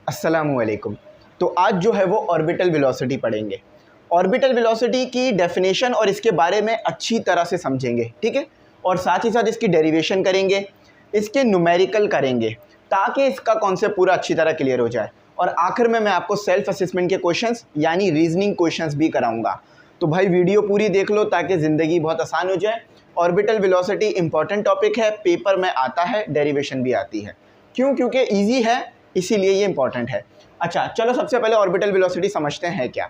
अस्सलामुअलैकुम। तो आज जो है वो ऑर्बिटल वेलोसिटी पढ़ेंगे। ऑर्बिटल वेलोसिटी की डेफिनेशन और इसके बारे में अच्छी तरह से समझेंगे, ठीक है। और साथ ही साथ इसकी डेरिवेशन करेंगे, इसके न्यूमेरिकल करेंगे ताकि इसका कॉन्सेप्ट पूरा अच्छी तरह क्लियर हो जाए। और आखिर में मैं आपको सेल्फ असेसमेंट के क्वेश्चंस यानी रीजनिंग क्वेश्चंस भी कराऊंगा। तो भाई वीडियो पूरी देख लो ताकि ज़िंदगी बहुत आसान हो जाए। ऑर्बिटल वेलोसिटी इंपॉर्टेंट टॉपिक है, पेपर में आता है, डेरिवेशन भी आती है। क्यों? क्योंकि ईजी है, इसीलिए ये इंपॉर्टेंट है। अच्छा चलो सबसे पहले ऑर्बिटल वेलोसिटी समझते हैं क्या।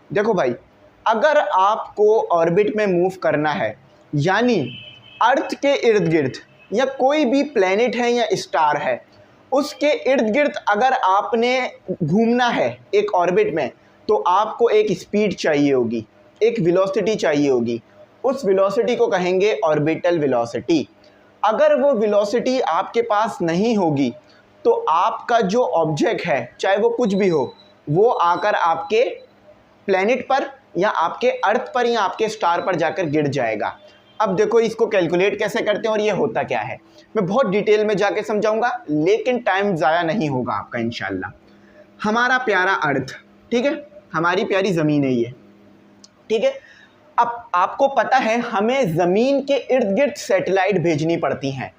देखो भाई, अगर आपको ऑर्बिट में मूव करना है यानी अर्थ के इर्द गिर्द या कोई भी प्लेनेट है या स्टार है उसके इर्द गिर्द अगर आपने घूमना है एक ऑर्बिट में, तो आपको एक स्पीड चाहिए होगी, एक वेलोसिटी चाहिए होगी। उस वेलोसिटी को कहेंगे ऑर्बिटल वेलोसिटी। अगर वो वेलोसिटी आपके पास नहीं होगी तो आपका जो ऑब्जेक्ट है, चाहे वो कुछ भी हो, वो आकर आपके प्लेनेट पर या आपके अर्थ पर या आपके स्टार पर जाकर गिर जाएगा। अब देखो इसको कैलकुलेट कैसे करते हैं और ये होता क्या है, मैं बहुत डिटेल में जाके समझाऊंगा, लेकिन टाइम ज़ाया नहीं होगा आपका इंशाल्लाह। हमारा प्यारा अर्थ, ठीक है, हमारी प्यारी ज़मीन है ये, ठीक है। अब आपको पता है हमें ज़मीन के इर्द गिर्द सैटेलाइट भेजनी पड़ती हैं।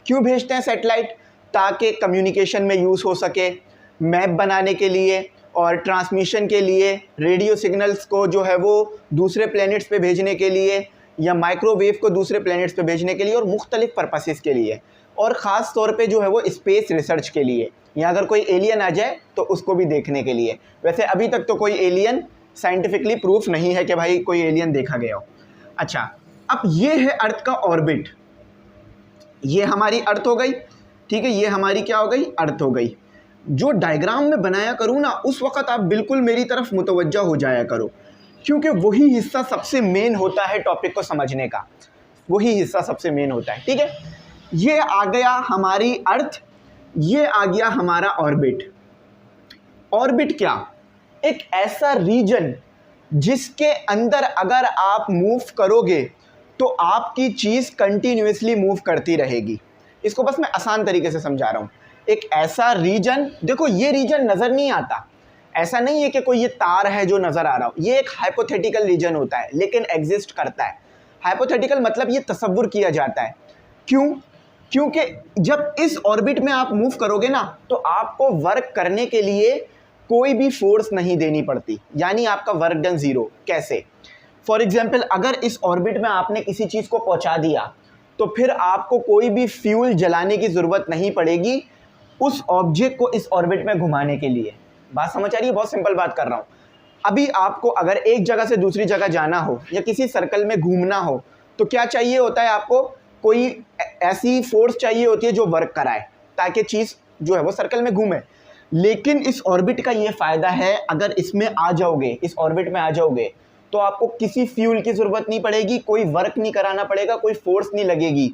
क्यों भेजते हैं सैटेलाइट? ताकि कम्युनिकेशन में यूज़ हो सके, मैप बनाने के लिए और ट्रांसमिशन के लिए, रेडियो सिग्नल्स को जो है वो दूसरे प्लैनेट्स पे भेजने के लिए या माइक्रोवेव को दूसरे प्लैनेट्स पे भेजने के लिए और मुख्तलिफ पर्पसेस के लिए, और ख़ास तौर पे जो है वो स्पेस रिसर्च के लिए, या अगर कोई एलियन आ जाए तो उसको भी देखने के लिए। वैसे अभी तक तो कोई एलियन साइंटिफिकली प्रूफ नहीं है कि भाई कोई एलियन देखा गया हो। अच्छा, अब ये है अर्थ का ऑर्बिट, ये हमारी अर्थ हो गई, ठीक है, ये हमारी क्या हो गई? अर्थ हो गई। जो डायग्राम में बनाया करूँ ना, उस वक़्त आप बिल्कुल मेरी तरफ मुतवज्जा हो जाया करो, क्योंकि वही हिस्सा सबसे मेन होता है टॉपिक को समझने का, वही हिस्सा सबसे मेन होता है, ठीक है। ये आ गया हमारी अर्थ, ये आ गया हमारा ऑर्बिट। ऑर्बिट क्या? एक ऐसा रीजन जिसके अंदर अगर आप मूव करोगे तो आपकी चीज़ कंटिन्यूसली मूव करती रहेगी। इसको बस मैं आसान तरीके से समझा रहा हूँ। एक ऐसा रीजन, देखो ये रीजन नज़र नहीं आता, ऐसा नहीं है कि कोई ये तार है जो नज़र आ रहा हो, ये एक हाइपोथेटिकल रीजन होता है लेकिन एग्जिस्ट करता है। हाइपोथेटिकल मतलब ये तसव्वुर किया जाता है। क्यों? क्योंकि जब इस ऑर्बिट में आप मूव करोगे ना तो आपको वर्क करने के लिए कोई भी फोर्स नहीं देनी पड़ती, यानी आपका वर्क डन ज़ीरो। कैसे? फॉर एग्जाम्पल, अगर इस ऑर्बिट में आपने किसी चीज़ को पहुंचा दिया तो फिर आपको कोई भी फ्यूल जलाने की ज़रूरत नहीं पड़ेगी उस ऑब्जेक्ट को इस ऑर्बिट में घुमाने के लिए। बात समझ आ रही है? बहुत सिंपल बात कर रहा हूँ। अभी आपको अगर एक जगह से दूसरी जगह जाना हो या किसी सर्कल में घूमना हो तो क्या चाहिए होता है आपको? कोई ऐसी फोर्स चाहिए होती है जो वर्क कराए ताकि चीज़ जो है वो सर्कल में घूमे। लेकिन इस ऑर्बिट का ये फ़ायदा है, अगर इसमें आ जाओगे, इस ऑर्बिट में आ जाओगे, तो आपको किसी फ्यूल की ज़रूरत नहीं पड़ेगी, कोई वर्क नहीं कराना पड़ेगा, कोई फोर्स नहीं लगेगी,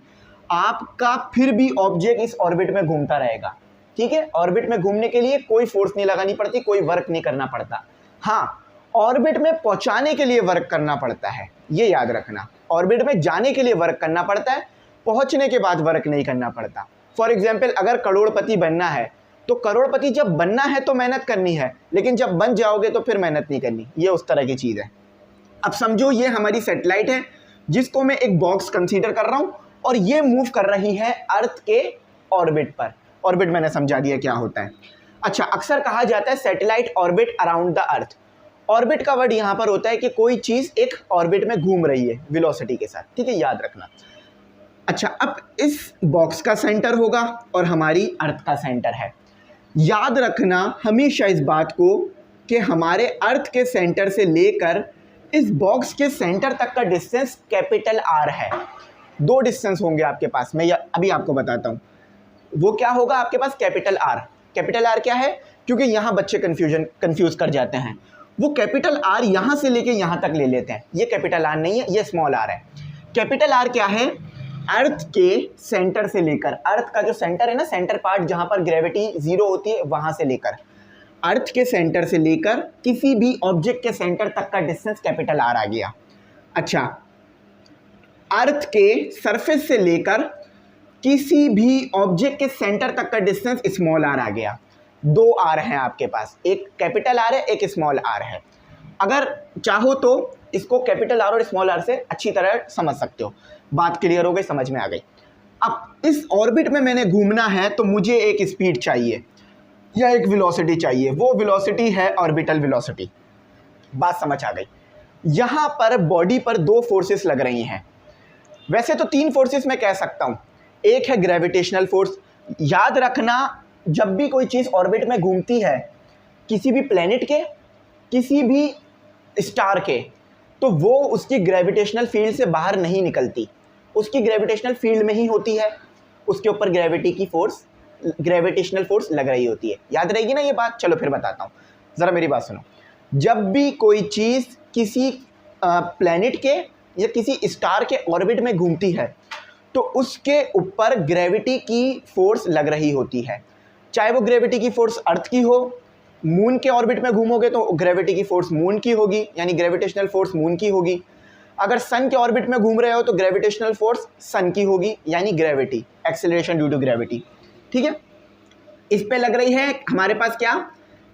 आपका फिर भी ऑब्जेक्ट इस ऑर्बिट में घूमता रहेगा, ठीक है। ऑर्बिट में घूमने के लिए कोई फोर्स नहीं लगानी पड़ती, कोई वर्क नहीं करना पड़ता। हाँ, ऑर्बिट में पहुंचाने के लिए वर्क करना पड़ता है, ये याद रखना। ऑर्बिट में जाने के लिए वर्क करना पड़ता है, पहुंचने के बाद वर्क नहीं करना पड़ता। फॉर एग्जाम्पल, अगर करोड़पति बनना है तो करोड़पति जब बनना है तो मेहनत करनी है, लेकिन जब बन जाओगे तो फिर मेहनत नहीं करनी। ये उस तरह की चीज़ है। अब समझो ये हमारी सैटेलाइट है जिसको मैं एक बॉक्स कंसीडर कर रहा हूँ और ये मूव कर रही है अर्थ के ऑर्बिट पर। ऑर्बिट मैंने समझा दिया क्या होता है। अच्छा, अक्सर कहा जाता है satellite orbit around the earth. Orbit का वर्ड यहाँ पर होता है कि कोई चीज़ एक ऑर्बिट में घूम रही है वेलोसिटी के साथ, ठीक है, याद रखना। अच्छा, अब इस बॉक्स का सेंटर होगा और हमारी अर्थ का सेंटर है। याद रखना हमेशा इस बात को कि हमारे अर्थ के सेंटर से लेकर इस बॉक्स के सेंटर तक का डिस्टेंस कैपिटल आर है। दो डिस्टेंस होंगे आपके पास, मैं अभी आपको बताता हूँ। वो क्या होगा आपके पास? Capital R. कैपिटल आर क्या है? क्योंकि यहाँ बच्चे कंफ्यूज कर जाते हैं। वो कैपिटल आर यहाँ से लेके यहाँ तक ले लेते हैं, ये कैपिटल आर नहीं है, ये स्मॉल आर है। कैपिटल आर क्या है? अर्थ के सेंटर से लेकर, अर्थ का जो सेंटर है ना, सेंटर पार्ट जहाँ पर ग्रेविटी ज़ीरो होती है, वहाँ से लेकर, अर्थ के सेंटर से लेकर किसी भी ऑब्जेक्ट के सेंटर तक का डिस्टेंस कैपिटल आर आ गया। अच्छा, अर्थ के सरफेस से लेकर किसी भी ऑब्जेक्ट के सेंटर तक का डिस्टेंस स्मॉल आर आ गया। दो आर हैं आपके पास, एक कैपिटल आर है, एक स्मॉल आर है। अगर चाहो तो इसको कैपिटल आर और स्मॉल आर से अच्छी तरह समझ सकते हो। बात क्लियर हो गई, समझ में आ गई। अब इस ऑर्बिट में मैंने घूमना है तो मुझे एक स्पीड चाहिए या एक वेलोसिटी चाहिए, वो वेलोसिटी है ऑर्बिटल वेलोसिटी। बात समझ आ गई। यहाँ पर बॉडी पर दो फोर्सेस लग रही हैं, वैसे तो तीन फोर्सेस मैं कह सकता हूँ। एक है ग्रेविटेशनल फोर्स। याद रखना, जब भी कोई चीज़ ऑर्बिट में घूमती है किसी भी प्लेनेट के, किसी भी स्टार के, तो वो उसकी ग्रेविटेशनल फील्ड से बाहर नहीं निकलती, उसकी ग्रेविटेशनल फील्ड में ही होती है। उसके ऊपर ग्रेविटेशनल फोर्स लग रही होती है। याद रहेगी ना ये बात? चलो फिर बताता हूँ, ज़रा मेरी बात सुनो। जब भी कोई चीज़ किसी प्लेनेट के या किसी स्टार के ऑर्बिट में घूमती है तो उसके ऊपर ग्रेविटी की फोर्स लग रही होती है। चाहे वो ग्रेविटी की फोर्स अर्थ की हो, मून के ऑर्बिट में घूमोगे तो ग्रेविटी की फोर्स मून की होगी, यानी ग्रेविटेशनल फोर्स मून की होगी। अगर सन के ऑर्बिट में घूम रहे हो तो ग्रेविटेशनल फोर्स सन की होगी, यानी gravity, acceleration due to gravity. ठीक है, इस पे लग रही है हमारे पास क्या?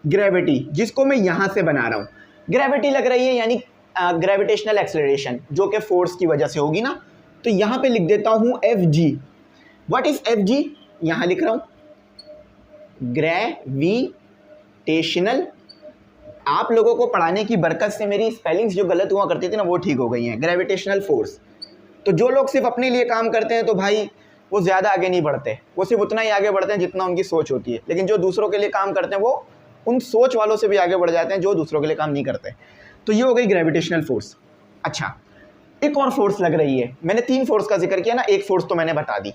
ग्रेविटी, जिसको मैं यहाँ से बना रहा हूँ। ग्रेविटी लग रही है यानी ग्रेविटेशनल एक्सेलरेशन, जो कि फोर्स की वजह से होगी ना। तो यहाँ पे लिख देता हूँ F G. What is F G? यहाँ लिख रहा हूँ ग्रेविटेशनल। आप लोगों को पढ़ाने की बरकत से मेरी स्पेलिंग्स जो गलत हुआ करती थी ना वो ठीक हो गई हैं। Gravitational force. तो जो लोग सिर्फ अपने लिए काम करते हैं तो भाई वो ज़्यादा आगे नहीं बढ़ते, वो सिर्फ उतना ही आगे बढ़ते हैं जितना उनकी सोच होती है। लेकिन जो दूसरों के लिए काम करते हैं वो उन सोच वालों से भी आगे बढ़ जाते हैं जो दूसरों के लिए काम नहीं करते। तो ये हो गई ग्रेविटेशनल फोर्स। अच्छा, एक और फोर्स लग रही है। मैंने तीन फोर्स का जिक्र किया ना, एक फोर्स तो मैंने बता दी।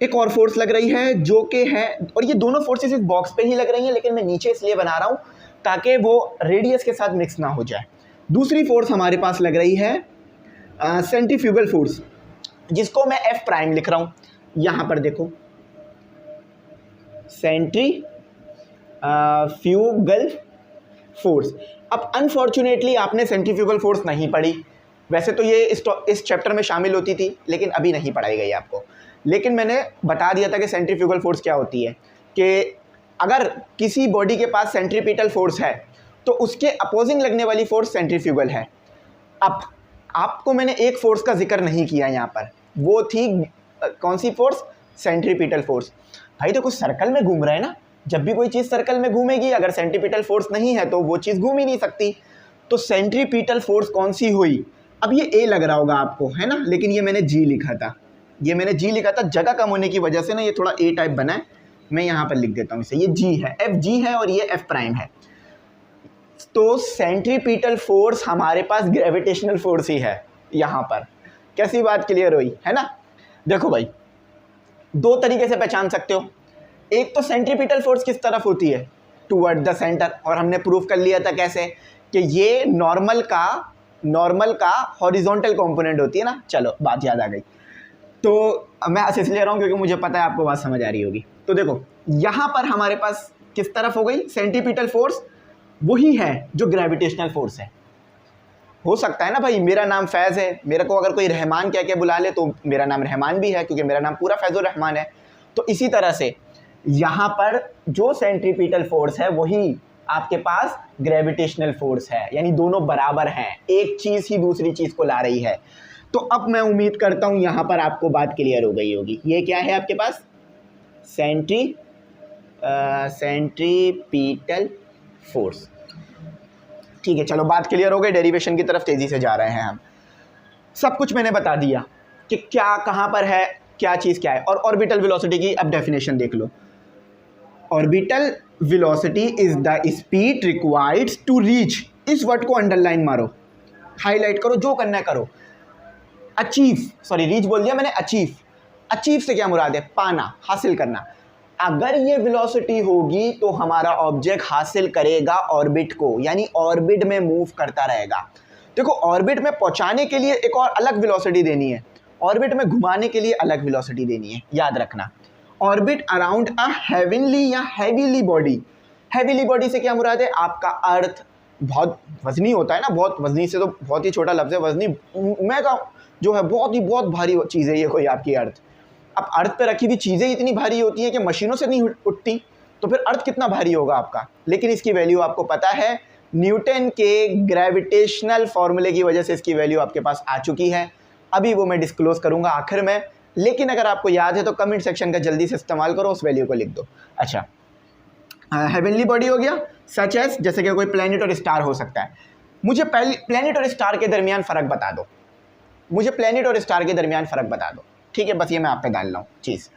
एक और फोर्स लग रही है जो कि है, और ये दोनों फोर्सेस इस बॉक्स पे ही लग रही हैं, लेकिन मैं नीचे इसलिए बना रहा हूँ ताकि वो रेडियस के साथ मिक्स ना हो जाए। दूसरी फोर्स हमारे पास लग रही है सेंट्रीफ्यूगल फोर्स, जिसको मैं एफ प्राइम लिख रहा हूँ। यहाँ पर देखो, सेंट्रीफ्यूगल फोर्स। अब अनफॉर्चुनेटली आपने सेंट्रीफ्यूगल फोर्स नहीं पढ़ी। वैसे तो ये इस चैप्टर में शामिल होती थी, लेकिन अभी नहीं पढ़ाई गई आपको। लेकिन मैंने बता दिया था कि सेंट्रीफ्यूगल फोर्स क्या होती है, कि अगर किसी बॉडी के पास सेंट्रीपिटल फोर्स है तो उसके अपोजिंग लगने वाली फोर्स सेंट्रीफ्यूगल है। अब आपको मैंने एक फोर्स का जिक्र नहीं किया यहाँ पर, वो थी कौन सी फोर्स? Centripetal force. भाई तो कुछ सर्कल में घूम रहा है ना, जब भी कोई चीज़ सर्कल में घूमेगी, अगर सेंट्रीपिटल फोर्स नहीं है तो वो चीज़ घूम ही नहीं सकती। तो सेंट्रीपिटल फोर्स कौन सी हुई? अब ये ए लग रहा होगा आपको, है ना, लेकिन ये मैंने जी लिखा था। ये मैंने जी लिखा था, जगह कम होने की वजह से ना ये थोड़ा ए टाइप बना है। मैं यहाँ पर लिख देता हूँ इसे, ये जी है, एफ जी है और ये एफ प्राइम है। तो सेंट्रीपिटल फोर्स हमारे पास ग्रेविटेशनल फोर्स ही है यहाँ पर। कैसी बात क्लियर हुई है ना? देखो भाई, दो तरीके से पहचान सकते हो। एक तो सेंट्रीपिटल फोर्स किस तरफ होती है? टुवर्ड द सेंटर, और हमने प्रूफ कर लिया था कैसे, कि ये नॉर्मल का हॉरिजॉन्टल कंपोनेंट होती है ना। चलो बात याद आ गई। तो मैं ऐसे ले रहा हूँ क्योंकि मुझे पता है आपको बात समझ आ रही होगी। तो देखो यहाँ पर हमारे पास किस तरफ हो गई? सेंट्रीपिटल फोर्स वही है जो ग्रेविटेशनल फोर्स है। हो सकता है ना भाई, मेरा नाम फैज़ है, मेरे को अगर कोई रहमान कह के बुला ले तो मेरा नाम रहमान भी है, क्योंकि मेरा नाम पूरा फैज़ुर रहमान है। तो इसी तरह से यहाँ पर जो सेंट्रीपिटल फोर्स है वही आपके पास ग्रेविटेशनल फोर्स है, यानी दोनों बराबर हैं, एक चीज़ ही दूसरी चीज़ को ला रही है। तो अब मैं उम्मीद करता हूँ यहाँ पर आपको बात क्लियर हो गई होगी। ये क्या है आपके पास? Centripetal force. ठीक है, चलो बात क्लियर हो गई। डेरिवेशन की तरफ तेज़ी से जा रहे हैं हम। सब कुछ मैंने बता दिया कि क्या कहाँ पर है, क्या चीज़ क्या है। और ऑर्बिटल वेलोसिटी की अब डेफिनेशन देख लो। Orbital velocity is the speed required to reach, इस वर्ड को अंडरलाइन मारो, हाईलाइट करो, जो करना है करो। अचीव, सॉरी रीच बोल दिया मैंने, अचीव। अचीव से क्या मुराद है? पाना, हासिल करना। अगर ये वेलोसिटी होगी तो हमारा ऑब्जेक्ट हासिल करेगा ऑर्बिट को, यानी ऑर्बिट में मूव करता रहेगा। देखो, ऑर्बिट में पहुंचाने के लिए एक और अलग वेलोसिटी देनी है, ऑर्बिट में घुमाने के लिए अलग वेलोसिटी देनी है। याद रखना, ऑर्बिट अराउंड अ हेवनली या हैवीली बॉडी। हैवीली बॉडी से क्या मुराद है? आपका अर्थ बहुत वजनी होता है ना, बहुत वजनी से तो बहुत ही छोटा लफ्ज़ है, वजनी मेगा जो है बहुत भारी चीज़ है ये कोई आपकी अर्थ। अब अर्थ पे रखी हुई चीज़ें इतनी भारी होती हैं कि मशीनों से नहीं उठती, तो फिर अर्थ कितना भारी होगा आपका। लेकिन इसकी वैल्यू आपको पता है, न्यूटन के ग्रेविटेशनल फॉर्मूले की वजह से इसकी वैल्यू आपके पास आ चुकी है। अभी वो मैं डिस्क्लोज करूंगा आखिर में, लेकिन अगर आपको याद है तो कमेंट सेक्शन का जल्दी से इस्तेमाल करो, उस वैल्यू को लिख दो। अच्छा, हेवनली बॉडी हो गया, सच एज जैसे कि कोई प्लैनेट और स्टार हो सकता है। मुझे प्लैनेट और स्टार के दरमियान फ़र्क बता दो, मुझे प्लैनेट और स्टार के दरमियान फ़र्क बता दो, ठीक है, बस ये मैं आप पे डाल रहा हूँ चीज़।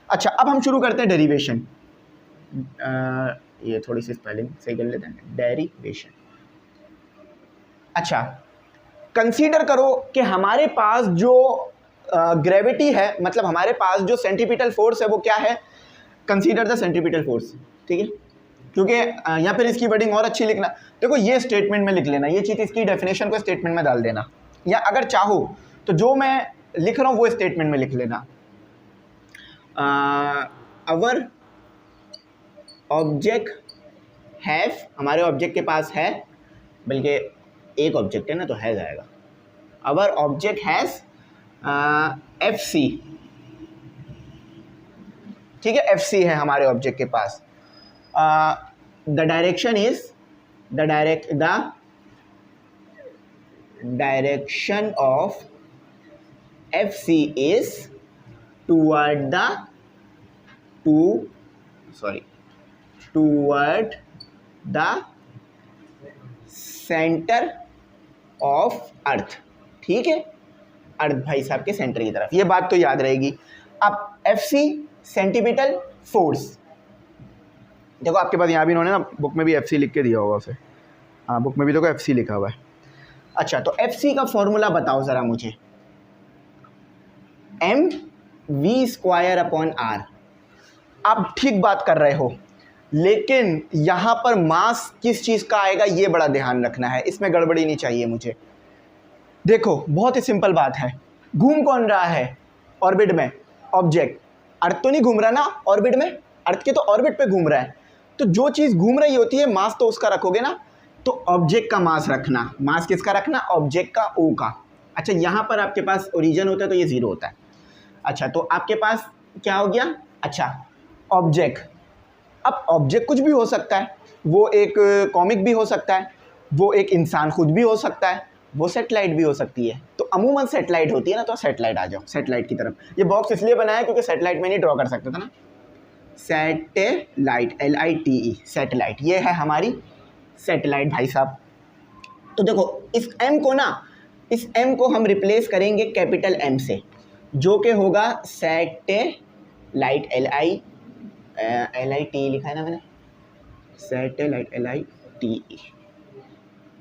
अच्छा, अब हम शुरू करते हैं डेरिवेशन। ये थोड़ी सी स्पेलिंग सही कर लेते हैं, डेरिवेशन। अच्छा, कंसीडर करो कि हमारे पास जो ग्रेविटी है, मतलब हमारे पास जो सेंट्रीपिटल फोर्स है वो क्या है। कंसीडर द सेंट्रीपिटल फोर्स, ठीक है, क्योंकि या फिर इसकी वर्डिंग और अच्छी लिखना। देखो ये स्टेटमेंट में लिख लेना, ये चीज़ इसकी डेफिनेशन को स्टेटमेंट में डाल देना, या अगर चाहो तो जो मैं लिख रहा हूँ वो स्टेटमेंट में लिख लेना। अवर ऑब्जेक्ट हैव, हमारे ऑब्जेक्ट के पास है, बल्कि एक ऑब्जेक्ट है ना तो है जाएगा। अवर ऑब्जेक्ट हैज़ FC, ठीक है, FC है हमारे ऑब्जेक्ट के पास। The direction is the direction of FC is toward the centre of Earth, ठीक है, अर्थ भाई साहब के सेंटर की तरफ। ये बात तो याद रहेगी। अब FC सेंटीपिटल फोर्स, देखो आपके पास यहाँ भी इन्होंने ना बुक में भी FC लिख के दिया होगा उसे, हाँ बुक में भी देखो FC लिखा हुआ है। अच्छा, तो FC का फॉर्मूला बताओ ज़रा मुझे। mv²/r। आप ठीक बात कर रहे हो, लेकिन यहाँ पर मास किस चीज़ का आएगा ये बड़ा ध्यान रखना है, इसमें गड़बड़ी नहीं चाहिए मुझे। देखो बहुत ही सिंपल बात है, घूम कौन रहा है ऑर्बिट में? ऑब्जेक्ट। अर्थ तो नहीं घूम रहा ना ऑर्बिट में, अर्थ के तो ऑर्बिट पे घूम रहा है। तो जो चीज़ घूम रही होती है मास तो उसका रखोगे ना, तो ऑब्जेक्ट का मास रखना। मास किसका रखना? ऑब्जेक्ट का, O का। अच्छा, यहाँ पर आपके पास ओरिजिन होता है तो ये 0 होता है। अच्छा, तो आपके पास क्या हो गया? अच्छा, ऑब्जेक्ट। अब ऑब्जेक्ट कुछ भी हो सकता है, वो एक कॉमिक भी हो सकता है, वो एक इंसान खुद भी हो सकता है, वो सैटेलाइट भी हो सकती है। तो अमूमन सैटेलाइट होती है ना, तो सैटेलाइट आ जाओ सैटेलाइट की तरफ। ये बॉक्स इसलिए बनाया क्योंकि सैटेलाइट में नहीं ड्रॉ कर सकते थे ना। सैटेलाइट, LITE, सैटेलाइट, ये है हमारी सैटेलाइट भाई साहब। तो देखो इस M को ना, इस M को हम रिप्लेस करेंगे कैपिटल M से, जो कि होगा सैटेलाइट, LITE लिखा है ना मैंने, सैटेलाइट LITE,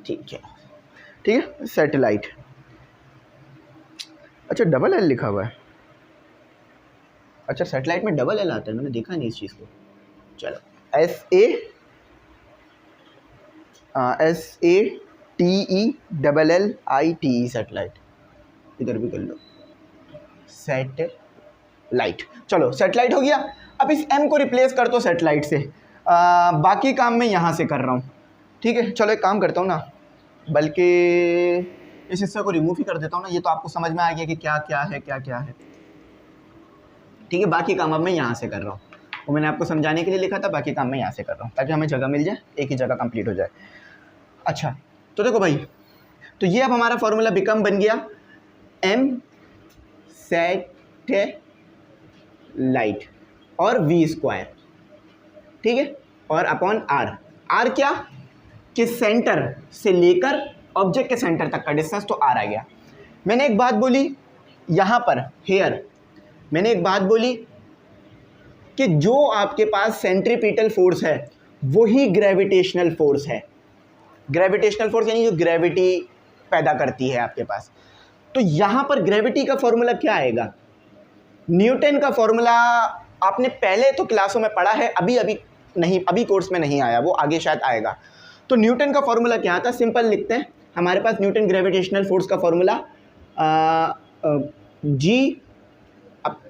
ठीक है, ठीक है, सैटेलाइट। अच्छा, डबल L लिखा हुआ है। अच्छा, सैटेलाइट में डबल L आता है, मैंने देखा नहीं इस चीज़ को। चलो, SATELLITE, सैटेलाइट, इधर भी कर लो, सैटेलाइट। चलो सैटेलाइट हो गया। अब इस M को रिप्लेस कर दो सैटेलाइट से। बाकी काम मैं यहाँ से कर रहा हूँ, ठीक है। चलो एक काम करता हूँ ना, बल्कि इस हिस्से को रिमूव ही कर देता हूँ ना, ये तो आपको समझ में आ गया कि क्या क्या है, क्या क्या है, ठीक है। बाकी काम अब मैं यहाँ से कर रहा हूँ, वो मैंने आपको समझाने के लिए लिखा था, बाकी काम मैं यहाँ से कर रहा हूँ ताकि हमें जगह मिल जाए, एक ही जगह कंप्लीट हो जाए। अच्छा, तो देखो भाई, तो ये अब हमारा फॉर्मूला बिकम बन गया M सैटेलाइट और V², ठीक है, और अपॉन R क्या कि सेंटर से लेकर ऑब्जेक्ट के सेंटर तक का डिस्टेंस, तो R आ गया। मैंने एक बात बोली यहाँ पर, हेयर, मैंने एक बात बोली कि जो आपके पास सेंट्रीपिटल फोर्स है वही ग्रेविटेशनल फोर्स है। ग्रेविटेशनल फोर्स यानी जो ग्रेविटी पैदा करती है आपके पास। तो यहाँ पर ग्रेविटी का फॉर्मूला क्या आएगा? न्यूटन का फॉर्मूला आपने पहले तो क्लासों में पढ़ा है, अभी नहीं, अभी कोर्स में नहीं आया, वो आगे शायद आएगा। तो न्यूटन का फॉर्मूला क्या था? सिंपल लिखते हैं, हमारे पास न्यूटन ग्रेविटेशनल फोर्स का formula G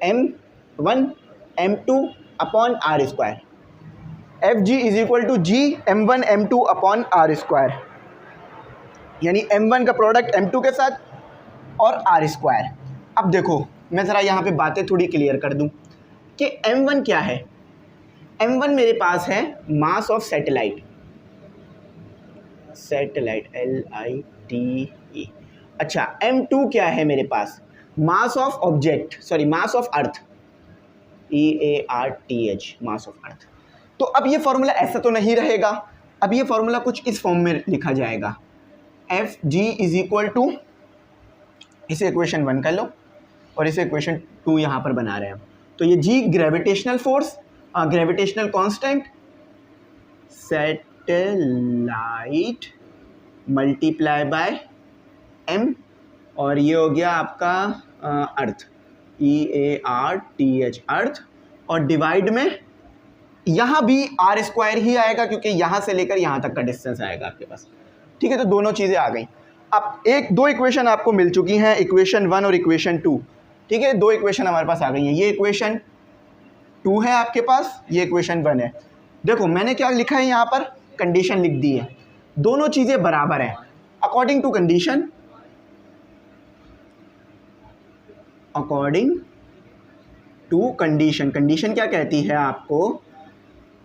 M1 M2 upon R²। FG is equal to G M1 M2 upon R², यानी M1 का प्रोडक्ट M2 के साथ और R²। अब देखो मैं ज़रा यहाँ पे बातें थोड़ी क्लियर कर दूँ कि M1 क्या है। m1 मेरे पास है मास ऑफ सैटेलाइट, LITE। अच्छा, m2 क्या है मेरे पास? Mass of object, sorry mass of Earth, EARTH, mass of Earth. तो अब ये फॉर्मूला ऐसा तो नहीं रहेगा, अब ये फॉर्मूला कुछ इस फॉर्म में लिखा जाएगा, Fg इज इक्वल टू, इसे इक्वेशन 1 कर लो और इसे इक्वेशन 2 यहाँ पर बना रहे हैं हम। तो ये G gravitational force, gravitational constant, satellite multiply by m, और ये हो गया आपका अर्थ, EARTH, अर्थ, और डिवाइड में यहाँ भी r² ही आएगा क्योंकि यहाँ से लेकर यहाँ तक का डिस्टेंस आएगा आपके पास। ठीक है, तो दोनों चीज़ें आ गई। अब दो इक्वेशन आपको मिल चुकी हैं, इक्वेशन 1 और इक्वेशन 2। ठीक है, दो इक्वेशन हमारे पास आ गई हैं। ये इक्वेशन 2 है आपके पास, ये इक्वेशन 1 है। देखो मैंने क्या लिखा है यहाँ पर, कंडीशन लिख दी है, दोनों चीज़ें बराबर हैं according to condition, according to condition. Condition क्या कहती है आपको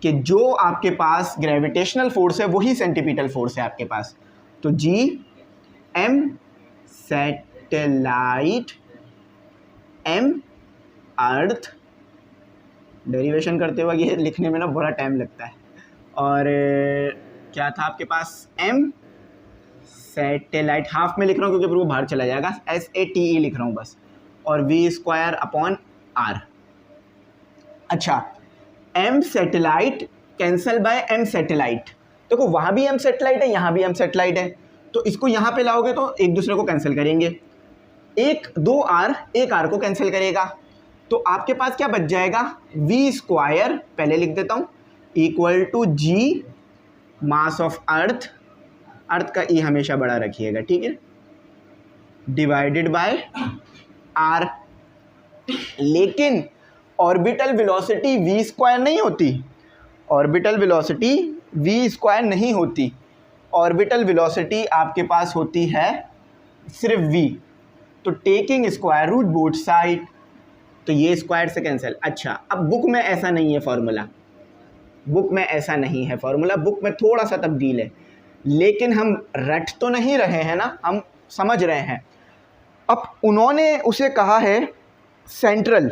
कि जो आपके पास ग्रेविटेशनल फोर्स है वही सेंटीपिटल फोर्स है आपके पास। तो Gm सैटेलाइट, M अर्थ, डेरिवेशन करते हुए ये लिखने में ना बड़ा टाइम लगता है, और क्या था आपके पास, M सैटेलाइट, हाफ में लिख रहा हूँ क्योंकि फिर वो बाहर चला जाएगा, SATE लिख रहा हूँ बस, और V² अपॉन R। अच्छा, M satellite cancel by M satellite. देखो वहाँ भी M सैटेलाइट है, यहाँ भी M सैटेलाइट है, तो इसको यहाँ पे लाओगे तो एक दूसरे को कैंसिल करेंगे, एक 2R एक R को कैंसिल करेगा, तो आपके पास क्या बच जाएगा, V², पहले लिख देता हूँ, equal to G mass of Earth, Earth का E हमेशा बड़ा रखिएगा, ठीक है, डिवाइडेड बाय R। लेकिन ऑर्बिटल वेलोसिटी V² नहीं होती, ऑर्बिटल वेलोसिटी V² नहीं होती, ऑर्बिटल वेलोसिटी आपके पास होती है सिर्फ V। तो taking square root both side, तो ये स्क्वायर से कैंसिल। अच्छा, अब बुक में ऐसा नहीं है फॉर्मूला, बुक में ऐसा नहीं है फॉर्मूला, बुक में थोड़ा सा तब्दील है, लेकिन हम रट तो नहीं रहे हैं ना, हम समझ रहे हैं। अब उन्होंने उसे कहा है सेंट्रल,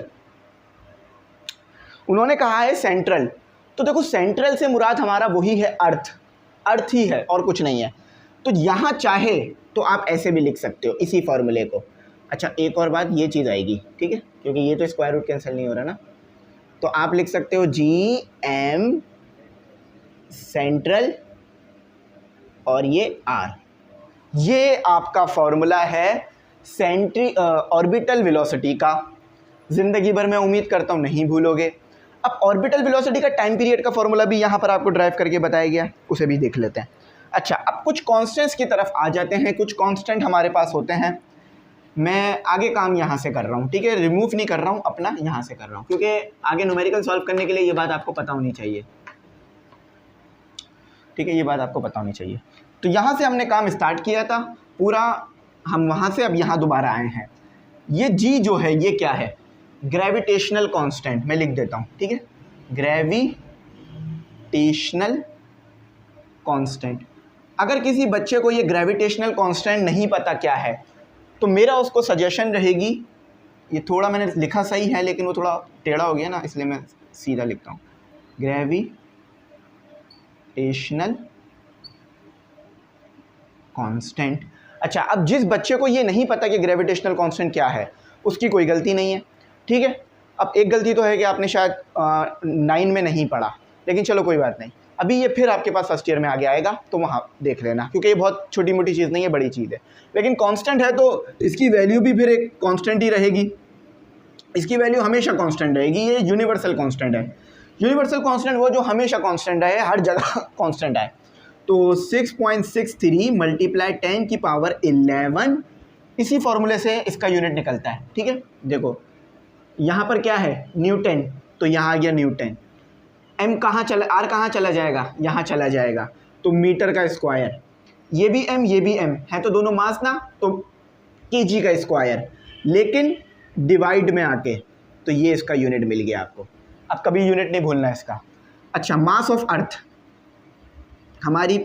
उन्होंने कहा है सेंट्रल, तो देखो सेंट्रल से मुराद हमारा वही है अर्थ, अर्थ ही है और कुछ नहीं है। तो यहाँ चाहे तो आप ऐसे भी लिख सकते हो इसी फॉर्मूले को। अच्छा, एक और बात, ये चीज़ आएगी, ठीक है, क्योंकि ये तो स्क्वायर रूट कैंसिल नहीं हो रहा ना, तो आप लिख सकते हो Gm सेंट्रल और ये R, ये आपका फॉर्मूला है ऑर्बिटल वेलोसिटी का। ज़िंदगी भर मैं उम्मीद करता हूँ नहीं भूलोगे। अब ऑर्बिटल वेलोसिटी का टाइम पीरियड का फॉर्मूला भी यहाँ पर आपको ड्राइव करके बताया गया, उसे भी देख लेते हैं। अच्छा, अब कुछ कांस्टेंट्स की तरफ आ जाते हैं, कुछ कांस्टेंट हमारे पास होते हैं। मैं आगे काम यहाँ से कर रहा हूँ, ठीक है, रिमूव नहीं कर रहा हूँ अपना, यहाँ से कर रहा हूँ, क्योंकि आगे न्यूमेरिकल सॉल्व करने के लिए ये बात आपको पता होनी चाहिए, ठीक है, ये बात आपको पता होनी चाहिए। तो यहाँ से हमने काम स्टार्ट किया था पूरा, हम वहाँ से अब यहाँ दोबारा आए हैं। ये G जो है ये क्या है, ग्रेविटेशनल कांस्टेंट, मैं लिख देता हूँ, ठीक है, ग्रेविटेशनल कांस्टेंट। अगर किसी बच्चे को ये ग्रेविटेशनल कांस्टेंट नहीं पता क्या है, तो मेरा उसको सजेशन रहेगी, ये थोड़ा मैंने लिखा सही है लेकिन वो थोड़ा टेढ़ा हो गया ना, इसलिए मैं सीधा लिखता हूँ, ग्रेविटेशनल कांस्टेंट। अच्छा, अब जिस बच्चे को ये नहीं पता कि ग्रेविटेशनल कांस्टेंट क्या है, उसकी कोई गलती नहीं है, ठीक है। अब एक गलती तो है कि आपने शायद 9 में नहीं पढ़ा, लेकिन चलो कोई बात नहीं, अभी ये फिर आपके पास फर्स्ट ईयर में आगे आएगा तो वहाँ देख लेना, क्योंकि ये बहुत छोटी मोटी चीज़ नहीं है, बड़ी चीज़ है। लेकिन कांस्टेंट है तो इसकी वैल्यू भी फिर एक कांस्टेंट ही रहेगी, इसकी वैल्यू हमेशा कांस्टेंट रहेगी, ये यूनिवर्सल कांस्टेंट है। यूनिवर्सल कांस्टेंट वो जो हमेशा कांस्टेंट है, हर जगह कांस्टेंट है। तो 6.63 मल्टीप्लाई 10 की पावर 11, इसी फॉर्मूले से इसका यूनिट निकलता है, ठीक है। देखो यहाँ पर क्या है, न्यूटन, तो यहाँ आ गया न्यूटन। m कहाँ चला, r कहाँ चला जाएगा, यहाँ चला जाएगा, तो मीटर का स्क्वायर, ये भी m ये भी m है, तो दोनों मास ना, तो kg का स्क्वायर, लेकिन डिवाइड में आके तो ये इसका यूनिट मिल गया आपको। अब कभी यूनिट नहीं भूलना इसका, अच्छा, मास ऑफ अर्थ, हमारी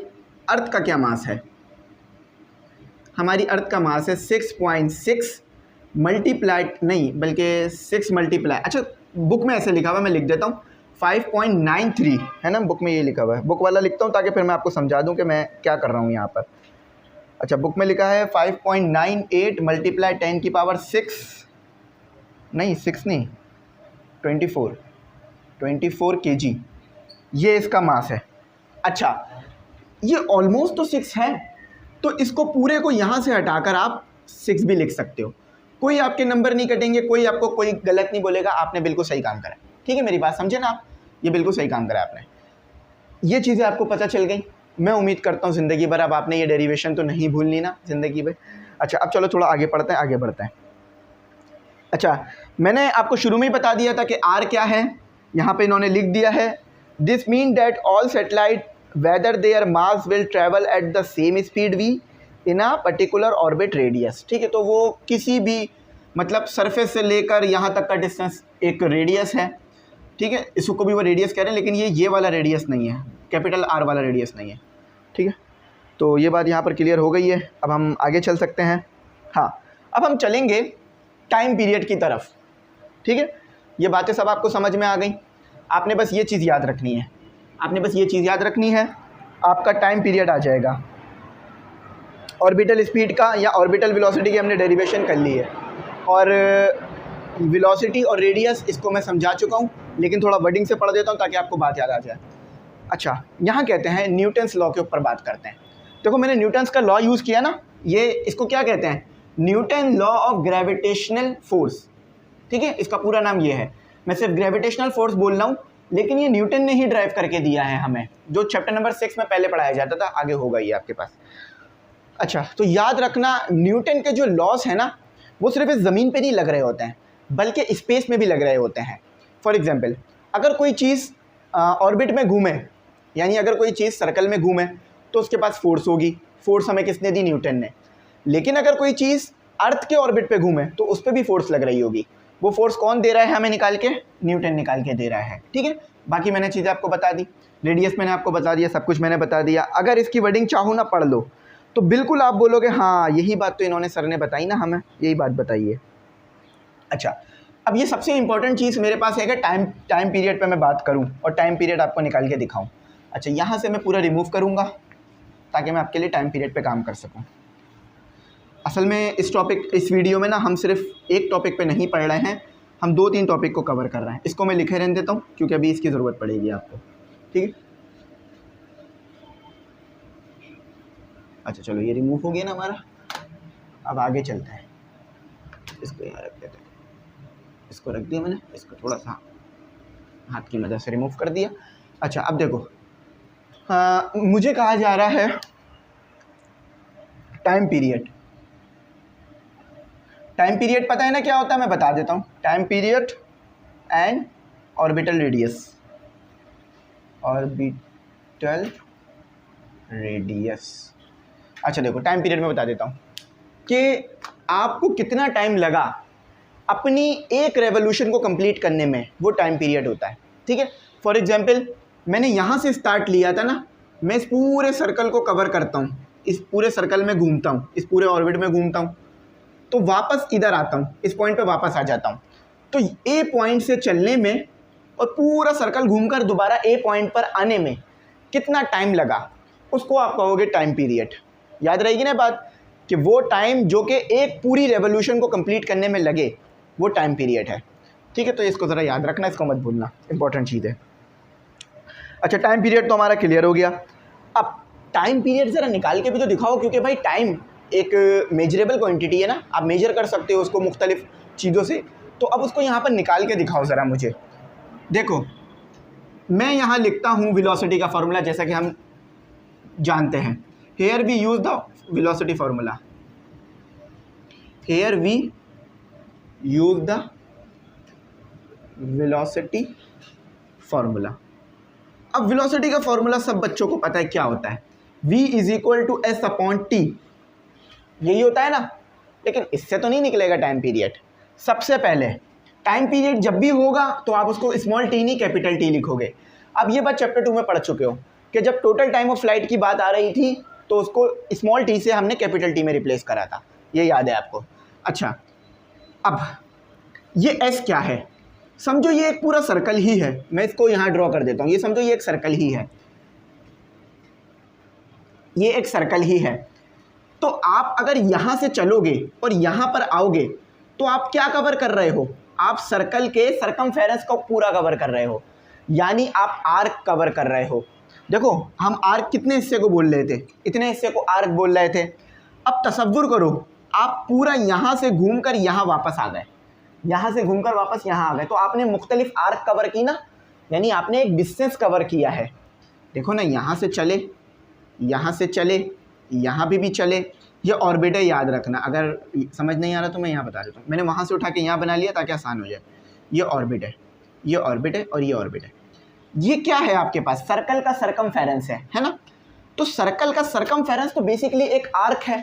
अर्थ का क्या मास है? हमारी अर्थ का मास है 6.6 मल्टीप्लाइड नहीं बल्कि 6 मल्टीप्लाई, अच्छा बुक में ऐसे लिखा हुआ है, मैं लिख देता हूँ 5.93 है ना, बुक में ये लिखा हुआ है, बुक वाला लिखता हूँ ताकि फिर मैं आपको समझा दूँ कि मैं क्या कर रहा हूँ यहाँ पर। अच्छा, बुक में लिखा है 5.98 मल्टीप्लाई 10 की पावर 6 नहीं 6 नहीं 24 kg, ये इसका मास है। अच्छा, ये ऑलमोस्ट तो 6 है, तो इसको पूरे को यहाँ से हटाकर आप 6 भी लिख सकते हो, कोई आपके नंबर नहीं कटेंगे, कोई आपको कोई गलत नहीं बोलेगा, आपने बिल्कुल सही काम करा। ठीक है, मेरी बात समझे ना आप, ये बिल्कुल सही काम करा आपने। ये चीज़ें आपको पता चल गई, मैं उम्मीद करता हूँ ज़िंदगी भर अब आपने ये डेरिवेशन तो नहीं भूलनी ना ज़िंदगी भर। अच्छा, अब चलो थोड़ा आगे पढ़ते हैं, आगे बढ़ते हैं। अच्छा, मैंने आपको शुरू में ही बता दिया था कि आर क्या है, यहाँ पे इन्होंने लिख दिया है, this mean that all satellite whether their mass will travel at the same speed we in a particular orbit radius. ठीक है, तो वो किसी भी मतलब सरफेस से लेकर यहाँ तक का डिस्टेंस एक रेडियस है। ठीक है, इसको भी वो रेडियस कह रहे हैं, लेकिन ये वाला रेडियस नहीं है, कैपिटल आर वाला रेडियस नहीं है। ठीक है, तो ये बात यहाँ पर क्लियर हो गई है। अब हम आगे चल सकते हैं। हाँ, अब हम चलेंगे टाइम पीरियड की तरफ। ठीक है, ये बातें सब आपको समझ में आ गई, आपने बस ये चीज़ याद रखनी है, आपने बस ये चीज़ याद रखनी है, आपका टाइम पीरियड आ जाएगा। ऑर्बिटल स्पीड का या ऑर्बिटल वेलोसिटी की हमने डेरिवेशन कर ली है, और वेलोसिटी और रेडियस इसको मैं समझा चुका हूँ, लेकिन थोड़ा वर्डिंग से पढ़ देता हूँ ताकि आपको बात याद आ जाए। अच्छा, यहाँ कहते हैं न्यूटन्स लॉ के ऊपर बात करते हैं। देखो, मैंने न्यूटन्स का लॉ यूज़ किया ना, ये इसको क्या कहते हैं? Newton law of gravitational force. ठीक है, इसका पूरा नाम ये है, मैं सिर्फ ग्रेविटेशनल फोर्स बोल रहा हूँ, लेकिन ये न्यूटन ने ही ड्राइव करके दिया है हमें, जो चैप्टर नंबर 6 में पहले पढ़ाया जाता था, आगे होगा ये आपके पास। अच्छा, तो याद रखना, न्यूटन के जो लॉस हैं ना, वो सिर्फ इस ज़मीन पे नहीं लग रहे होते हैं, बल्कि स्पेस में भी लग रहे होते हैं। फॉर एग्जांपल, अगर कोई चीज़ ऑर्बिट में घूमे, यानी अगर कोई चीज़ सर्कल में घूमे, तो उसके पास फोर्स होगी, फोर्स हमें किसने दी? न्यूटन ने। लेकिन अगर कोई चीज़ अर्थ के ऑर्बिट पे घूमे, तो उस पर भी फोर्स लग रही होगी। वो फोर्स कौन दे रहा है हमें निकाल के? न्यूटन निकाल के दे रहा है। ठीक है, बाकी मैंने चीज़ें आपको बता दी, रेडियस मैंने आपको बता दिया, सब कुछ मैंने बता दिया। अगर इसकी वर्डिंग चाहो ना पढ़ लो, तो बिल्कुल आप बोलोगे हाँ यही बात तो इन्होंने सर ने बताई ना, हमें यही बात बताई है। अच्छा, अब ये सबसे इंपॉर्टेंट चीज़ मेरे पास है कि टाइम पीरियड पे मैं बात करूं और टाइम पीरियड आपको निकाल के दिखाऊं। अच्छा, यहाँ से मैं पूरा रिमूव करूँगा ताकि मैं आपके लिए टाइम पीरियड पे काम कर सकूं। असल में इस वीडियो में ना हम सिर्फ एक टॉपिक पे नहीं पढ़ रहे हैं, हम 2-3 टॉपिक को कवर कर रहे हैं। इसको मैं लिखे रहने देता हूँ क्योंकि अभी इसकी ज़रूरत पड़ेगी आपको। ठीक है, अच्छा चलो, ये रिमूव हो गया ना हमारा। अब आगे चलते हैं, इसको यहाँ रख देते हैं, इसको रख दिया मैंने, इसको थोड़ा सा हाथ की मदद से रिमूव कर दिया। अच्छा, अब देखो, मुझे कहा जा रहा है टाइम पीरियड। टाइम पीरियड पता है ना क्या होता है? मैं बता देता हूँ। Time period and orbital radius, orbital radius. अच्छा देखो, टाइम पीरियड में बता देता हूँ कि आपको कितना टाइम लगा अपनी एक रेवोल्यूशन को कंप्लीट करने में, वो टाइम पीरियड होता है। ठीक है, फॉर एग्जांपल मैंने यहाँ से स्टार्ट लिया था ना, मैं इस पूरे सर्कल को कवर करता हूँ, इस पूरे सर्कल में घूमता हूँ, इस पूरे ऑर्बिट में घूमता हूँ, तो वापस इधर आता हूँ, इस पॉइंट पे वापस आ जाता हूँ। तो ए पॉइंट से चलने में और पूरा सर्कल घूमकर दोबारा ए पॉइंट पर आने में कितना टाइम लगा, उसको आप कहोगे टाइम पीरियड। याद रहेगी ना बात कि वो टाइम जो कि एक पूरी रेवोल्यूशन को कंप्लीट करने में लगे, वो टाइम पीरियड है। ठीक है, तो इसको ज़रा याद रखना, इसको मत भूलना, इंपॉर्टेंट चीज़ है। अच्छा, टाइम पीरियड तो हमारा क्लियर हो गया। अब टाइम पीरियड ज़रा निकाल के भी तो दिखाओ, क्योंकि भाई टाइम एक मेजरेबल क्वांटिटी है ना, आप मेजर कर सकते हो उसको मुख्तलिफ चीज़ों से। तो अब उसको यहाँ पर निकाल के दिखाओ ज़रा मुझे। देखो, मैं यहाँ लिखता हूँ वेलोसिटी का फार्मूला, जैसा कि हम जानते हैं। Here we use the velocity formula, here we use the velocity formula. अब वेलोसिटी का फार्मूला सब बच्चों को पता है क्या होता है, v is equal to S upon T, यही होता है ना। लेकिन इससे तो नहीं निकलेगा टाइम पीरियड। सबसे पहले टाइम पीरियड जब भी होगा तो आप उसको स्मॉल टी नहीं कैपिटल टी लिखोगे। अब ये बात चैप्टर 2 में पढ़ चुके हो कि जब टोटल टाइम ऑफ फ्लाइट की बात आ रही थी तो उसको स्मॉल टी से हमने कैपिटल टी में रिप्लेस करा था, ये याद है आपको। अच्छा, अब ये एस क्या है, समझो ये एक पूरा सर्कल ही है, मैं इसको यहाँ ड्रॉ कर देता हूँ, ये समझो ये एक सर्कल ही है, ये एक सर्कल ही है। तो आप अगर यहाँ से चलोगे और यहाँ पर आओगे तो आप क्या कवर कर रहे हो, आप सर्कल के सरकमफेरेंस को पूरा कवर कर रहे हो, यानी आप आर्क कवर कर रहे हो। देखो हम आर्क कितने हिस्से को बोल रहे थे, इतने हिस्से को आर्क बोल रहे थे। अब तसव्वुर करो आप पूरा यहाँ से घूमकर यहाँ वापस आ गए, यहाँ से घूमकर वापस यहाँ आ गए, तो आपने मुख्तलिफ आर्क कवर की ना, यानी आपने एक डिस्टेंस कवर किया है। देखो ना, यहाँ से चले, यहाँ से चले, यहाँ भी चले, ये ऑर्बिट है, याद रखना। अगर समझ नहीं आ रहा तो मैं यहाँ बता देता हूँ, मैंने वहाँ से उठा के यहाँ बना लिया ताकि आसान हो जाए। ये ऑर्बिट है, ये ऑर्बिट है और ये ऑर्बिट है। ये क्या है आपके पास, सर्कल का सरकमफेरेंस है ना। तो सर्कल का सरकमफेरेंस तो बेसिकली एक आर्क है।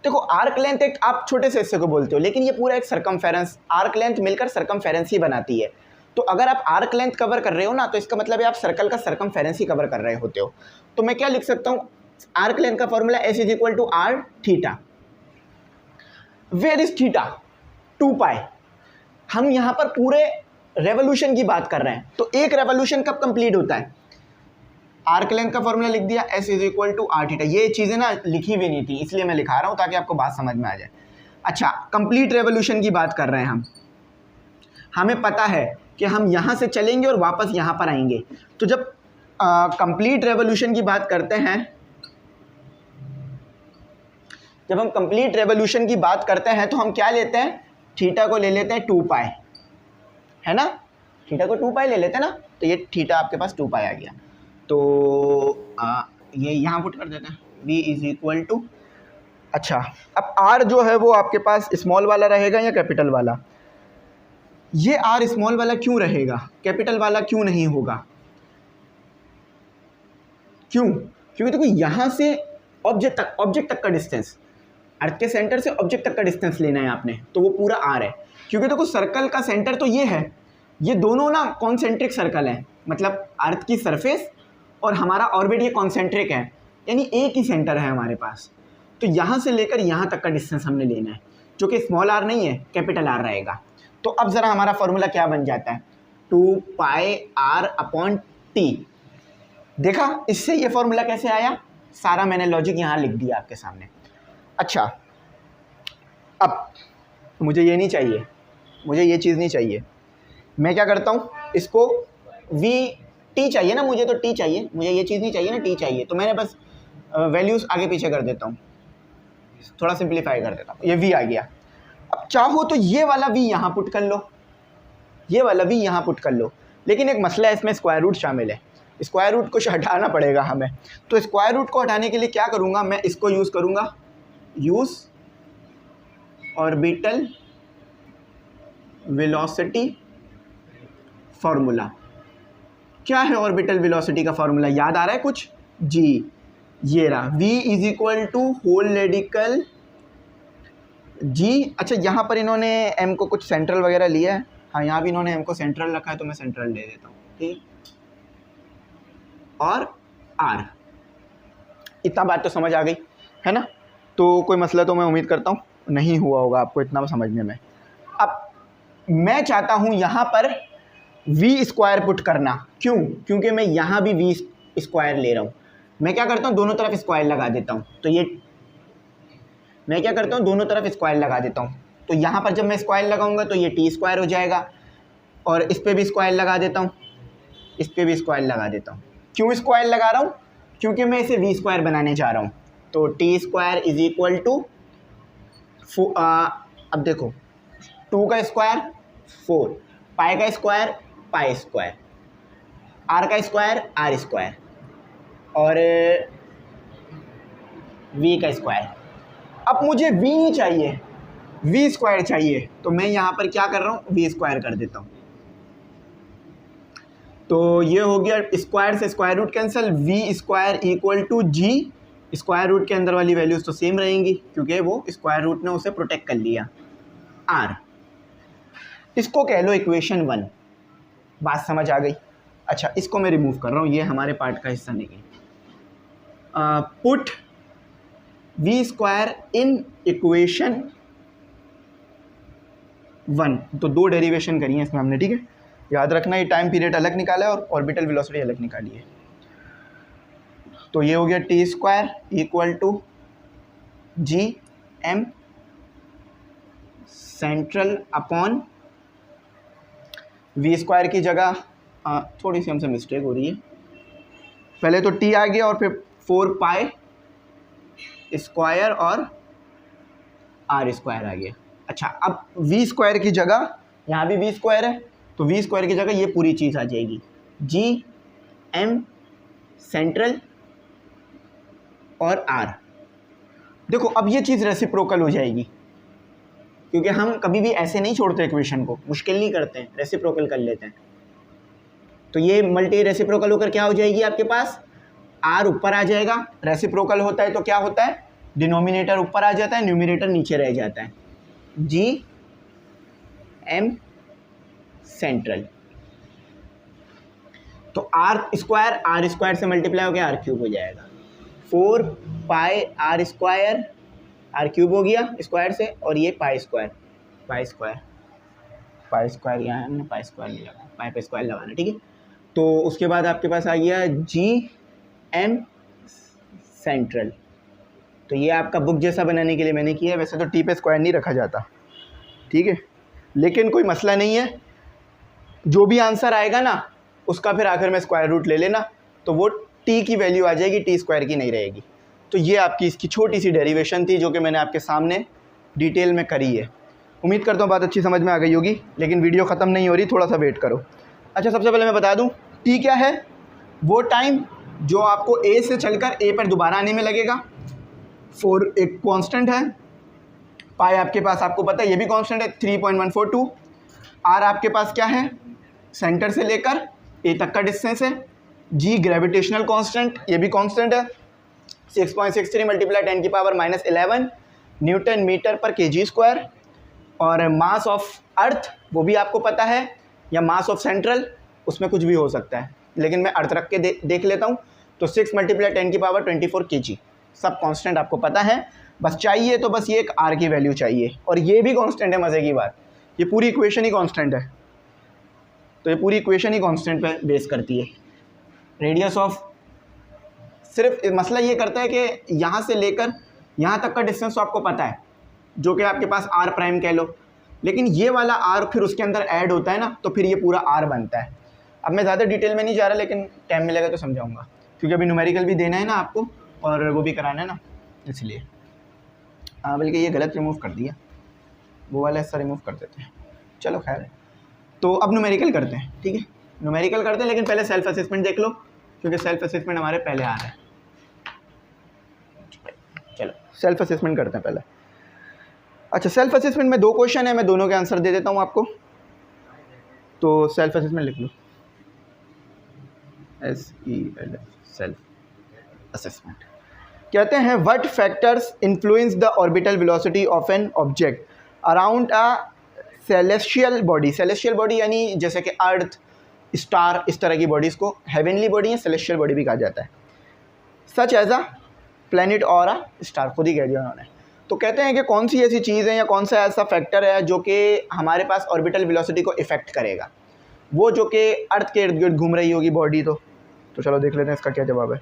देखो आर्क लेंथ एक आप छोटे से हिस्से को बोलते हो, लेकिन ये पूरा एक सरकमफेरेंस, आर्क लेंथ मिलकर सरकमफेरेंस ही बनाती है। तो अगर आप आर्क लेंथ कवर कर रहे हो ना, तो इसका मतलब है आप सर्कल का सरकमफेरेंस ही कवर कर रहे होते हो। तो मैं क्या लिख सकता हूँ, आर्क लेंथ का formula S is equal to R theta. Where is theta, 2 pi. हम यहाँ पर पूरे रेवोल्यूशन की बात कर रहे हैं, तो एक रेवोल्यूशन कब कंप्लीट होता है, आर्क लेंथ का फॉर्मूला लिख दिया S is equal to R theta. ये चीज़ें ना लिखी भी नहीं थी, इसलिए मैं लिखा रहा हूँ ताकि आपको बात समझ में आ जाए। अच्छा, कंप्लीट रेवोल्यूशन की बात कर रहे हैं हम, हमें पता है कि हम यहाँ से चलेंगे और वापस यहाँ पर आएंगे। तो जब कंप्लीट रेवोल्यूशन की बात करते हैं, जब हम कंप्लीट रेवोल्यूशन की बात करते हैं तो हम क्या लेते हैं, थीटा को ले लेते हैं 2 पाई, है ना, थीटा को 2 पाई ले लेते हैं ना। तो ये थीटा आपके पास 2 पाई आ गया। तो ये यहाँ पुट कर देते हैं, v इज इक्वल टू, अच्छा अब r जो है वो आपके पास स्मॉल वाला रहेगा या कैपिटल वाला, ये r स्मॉल वाला क्यों रहेगा, कैपिटल वाला क्यों नहीं होगा, क्यों, क्योंकि देखो यहाँ से ऑब्जेक्ट तक का डिस्टेंस, अर्थ के सेंटर से ऑब्जेक्ट तक का डिस्टेंस लेना है आपने, तो वो पूरा r है। क्योंकि देखो सर्कल का सेंटर तो ये है, ये दोनों ना कॉन्सेंट्रिक सर्कल हैं, मतलब अर्थ की सरफेस और हमारा ऑर्बिट ये कॉन्सेंट्रिक है, यानी एक ही सेंटर है हमारे पास। तो यहाँ से लेकर यहाँ तक का डिस्टेंस हमने लेना है, जो कि स्मॉल आर नहीं है, कैपिटल आर रहेगा। तो अब ज़रा हमारा फॉर्मूला क्या बन जाता है, 2 पाई आर अपॉन टी। देखा इससे ये फॉर्मूला कैसे आया, सारा मैंने लॉजिक यहाँ लिख दिया आपके सामने। अच्छा, अब मुझे ये नहीं चाहिए, मुझे ये चीज़ नहीं चाहिए, मैं क्या करता हूँ, इसको वी टी चाहिए ना, मुझे तो टी चाहिए, मुझे ये चीज़ नहीं चाहिए ना, टी चाहिए। तो मैंने बस वैल्यूज़ आगे पीछे कर देता हूँ, थोड़ा सिंप्लीफाई कर देता हूँ, ये वी आ गया। अब चाहो तो ये वाला वी यहाँ पुट कर लो, ये वाला वी यहाँ पुट कर लो, लेकिन एक मसला है, इसमें स्क्वायर रूट शामिल है, स्क्वायर रूट को हटाना पड़ेगा हमें। तो स्क्वायर रूट को हटाने के लिए क्या करूँगा, मैं इसको यूज़ करूँगा, यूज़ ऑर्बिटल वेलोसिटी फार्मूला। क्या है ऑर्बिटल वेलोसिटी का फार्मूला, याद आ रहा है कुछ जी, ये रहा, v is equal to whole radical G. अच्छा, यहाँ पर इन्होंने m को कुछ सेंट्रल वगैरह लिया है, हाँ यहाँ भी इन्होंने m को सेंट्रल रखा है, तो मैं सेंट्रल ले देता हूँ, ठीक। और r, इतना बात तो समझ आ गई है ना। तो कोई मसला तो मैं उम्मीद करता हूँ नहीं हुआ होगा आपको इतना समझने में। अब मैं चाहता हूँ यहाँ पर v स्क्वायर पुट करना, क्यों, क्योंकि मैं यहाँ भी v स्क्वायर ले रहा हूँ। मैं क्या करता हूँ, दोनों तरफ स्क्वायर लगा देता हूँ, तो ये मैं क्या करता हूँ, दोनों तरफ स्क्वायर लगा देता हूँ। तो यहाँ पर जब मैं स्क्वायर लगाऊंगा तो ये टी स्क्वायर हो जाएगा, और इस पर भी स्क्वायर लगा देता हूँ, इस पर भी स्क्वायर लगा देता हूँ। क्यों स्क्वायर लगा रहा हूँ, क्योंकि मैं इसे वी स्क्वायर बनाने जा रहा हूँ। तो T square is equal to, अब देखो 2 का स्क्वायर 4, पाई का स्क्वायर पाई स्क्वायर, आर का स्क्वायर आर स्क्वायर, और वी का स्क्वायर। अब मुझे वी नहीं चाहिए, वी स्क्वायर चाहिए, तो मैं यहाँ पर क्या कर रहा हूँ, वी स्क्वायर कर देता हूँ। तो ये हो गया, स्क्वायर से square root cancel, V square equal to G, square root के अंदर वाली वैल्यूज़ तो सेम रहेंगी क्योंकि वो स्क्वायर रूट ने उसे प्रोटेक्ट कर लिया, आर। इसको कह लो इक्वेशन 1, बात समझ आ गई। अच्छा इसको मैं रिमूव कर रहा हूँ, ये हमारे पार्ट का हिस्सा नहीं है। Put v square in equation 1, तो 2 डेरिवेशन करी है इसमें हमने, ठीक है। याद रखना ये टाइम पीरियड अलग निकाला है और ऑर्बिटल वेलोसिटी अलग निकाली है। तो ये हो गया T square equal to G M central upon V square की जगह थोड़ी सी हमसे मिस्टेक हो रही है, पहले तो टी आ गया और फिर 4 पाई स्क्वायर और आर स्क्वायर आ गया। अच्छा अब वी स्क्वायर की जगह, यहाँ भी वी स्क्वायर है तो वी स्क्वायर की जगह ये पूरी चीज़ आ जाएगी, जी एम सेंट्रल और आर। देखो अब ये चीज़ रेसिप्रोकल हो जाएगी, क्योंकि हम कभी भी ऐसे नहीं छोड़ते इक्वेशन को, मुश्किल नहीं करते हैं, रेसिप्रोकल कर लेते हैं। तो ये मल्टी रेसिप्रोकल होकर क्या हो जाएगी आपके पास, आर ऊपर आ जाएगा। रेसिप्रोकल होता है तो क्या होता है, डिनोमिनेटर ऊपर आ जाता है, न्यूमिनेटर नीचे रह जाता है। जी एम सेंट्रल, तो आर स्क्वायर से मल्टीप्लाई हो गया आर क्यूब हो जाएगा। 4 पाई आर स्क्वायर, आर क्यूब हो गया स्क्वायर से, और ये पाई स्क्वायर यहाँ हमने पाई स्क्वायर नहीं लगाया, पाई पे स्क्वायर लगाना, ठीक है। तो उसके बाद आपके पास आ गया जी एम सेंट्रल, तो ये आपका बुक जैसा बनाने के लिए मैंने किया है, वैसे तो टी पे स्क्वायर नहीं रखा जाता, ठीक है, लेकिन कोई मसला नहीं है, जो भी आंसर आएगा ना उसका फिर आखिर में स्क्वायर रूट ले लेना, तो वो टी की वैल्यू आ जाएगी, टी स्क्वायर की नहीं रहेगी। तो ये आपकी इसकी छोटी सी डेरिवेशन थी जो कि मैंने आपके सामने डिटेल में करी है। उम्मीद करता हूँ बात अच्छी समझ में आ गई होगी, लेकिन वीडियो ख़त्म नहीं हो रही, थोड़ा सा वेट करो। अच्छा सबसे पहले मैं बता दूँ टी क्या है, वो टाइम जो आपको ए से चलकर ए पर दोबारा आने में लगेगा। 4 एक कांस्टेंट है, पाई आपके पास आपको पता है ये भी कांस्टेंट है 3.142। आर आपके पास क्या है, सेंटर से लेकर ए तक का डिस्टेंस है। जी ग्रेविटेशनल कांस्टेंट, ये भी कांस्टेंट है 6.63 मल्टीप्लाई 10 की पावर -11 न्यूटन मीटर पर केजी स्क्वायर। और मास ऑफ अर्थ वो भी आपको पता है, या मास ऑफ सेंट्रल, उसमें कुछ भी हो सकता है, लेकिन मैं अर्थ रख के देख लेता हूँ। तो 6 मल्टीप्लाई 10 की पावर 24 kg, सब कांस्टेंट आपको पता है। बस चाहिए तो बस ये एक आर की वैल्यू चाहिए, और ये भी कांस्टेंट है। मज़े की बात, ये पूरी इक्वेशन ही कांस्टेंट है, तो ये पूरी इक्वेशन ही कांस्टेंट पे बेस करती है। रेडियस ऑफ, सिर्फ मसला ये करता है कि यहाँ से लेकर यहाँ तक का डिस्टेंस तो आपको पता है, जो कि आपके पास आर प्राइम कह लो, लेकिन ये वाला आर फिर उसके अंदर ऐड होता है ना, तो फिर ये पूरा आर बनता है। अब मैं ज़्यादा डिटेल में नहीं जा रहा, लेकिन टाइम मिलेगा तो समझाऊंगा, क्योंकि अभी न्यूमेरिकल भी देना है ना आपको, और वो भी कराना है ना, इसलिए। बल्कि ये गलत रिमूव कर दिया, वो वाला हिस्सा रिमूव कर देते हैं, चलो खैर है। तो अब न्यूमेरिकल करते हैं, ठीक है, न्यूमेरिकल करते हैं, लेकिन पहले सेल्फ असेसमेंट देख लो, क्योंकि सेल्फ असेसमेंट हमारे पहले आ रहा है। चलो सेल्फ असेसमेंट करते हैं पहले। अच्छा सेल्फ असेसमेंट में 2 क्वेश्चन है, मैं दोनों के आंसर दे देता हूँ आपको। तो सेल्फ असेसमेंट लिख लो, SELF, सेल्फ असेसमेंट। कहते हैं what factors influence the orbital velocity of an object around a celestial body. Celestial body यानी जैसे कि अर्थ, स्टार, इस तरह की बॉडीज़ को हेवनली बॉडी या सेलेस्टियल बॉडी भी कहा जाता है। सच एज अ प्लैनेट और अ स्टार, खुद ही कह दिया उन्होंने। तो कहते हैं कि कौन सी ऐसी चीज़ है या कौन सा ऐसा फैक्टर है जो कि हमारे पास ऑर्बिटल वेलोसिटी को इफ़ेक्ट करेगा, वो जो कि अर्थ के इर्द गिर्द घूम रही होगी बॉडी। तो चलो देख लेते हैं इसका क्या जवाब है।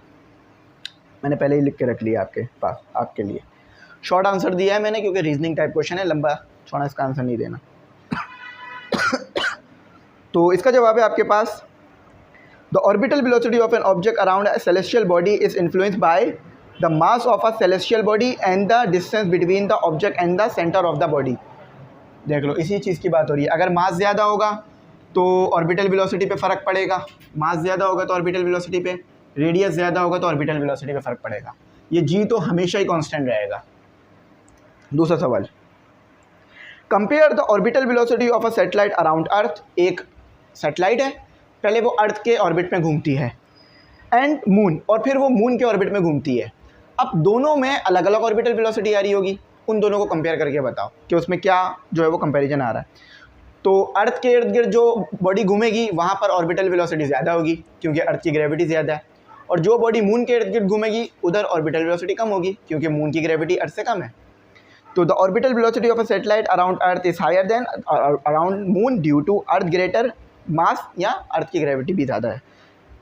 मैंने पहले ही लिख के रख लिया आपके पास, आपके लिए शॉर्ट आंसर दिया है मैंने, क्योंकि रीजनिंग टाइप क्वेश्चन है, लंबा छोड़ा इसका आंसर नहीं देना। तो इसका जवाब है आपके पास, the orbital velocity of an object around a celestial body is influenced by the mass of a celestial body and the distance between the object and the centre of the body. देख लो इसी चीज़ की बात हो रही है। अगर मास ज़्यादा होगा तो ऑर्बिटल वेलोसिटी पे फ़र्क पड़ेगा, मास ज़्यादा होगा तो ऑर्बिटल वेलोसिटी पे, रेडियस ज़्यादा होगा तो ऑर्बिटल वेलोसिटी पे फ़र्क पड़ेगा। ये जी तो हमेशा ही कांस्टेंट रहेगा। दूसरा सवाल, compare the orbital velocity of a satellite around Earth. एक सैटेलाइट है, पहले वो अर्थ के ऑर्बिट में घूमती है, एंड मून, और फिर वो मून के ऑर्बिट में घूमती है। अब दोनों में अलग अलग ऑर्बिटल वेलोसिटी आ रही होगी, उन दोनों को कंपेयर करके बताओ कि उसमें क्या जो है वो कंपैरिजन आ रहा है। तो अर्थ के इर्द गिर्द जो बॉडी घूमेगी वहाँ पर ऑर्बिटल वेलोसिटी ज़्यादा होगी क्योंकि अर्थ की ग्रेविटी ज़्यादा है, और जो बॉडी मून के इर्द गिर्द घूमेगी उधर ऑर्बिटल वेलोसिटी कम होगी क्योंकि मून की ग्रेविटी अर्थ से कम है। तो the orbital velocity of a satellite around Earth is higher than around moon due to Earth greater mass, या अर्थ की ग्रेविटी भी ज़्यादा है,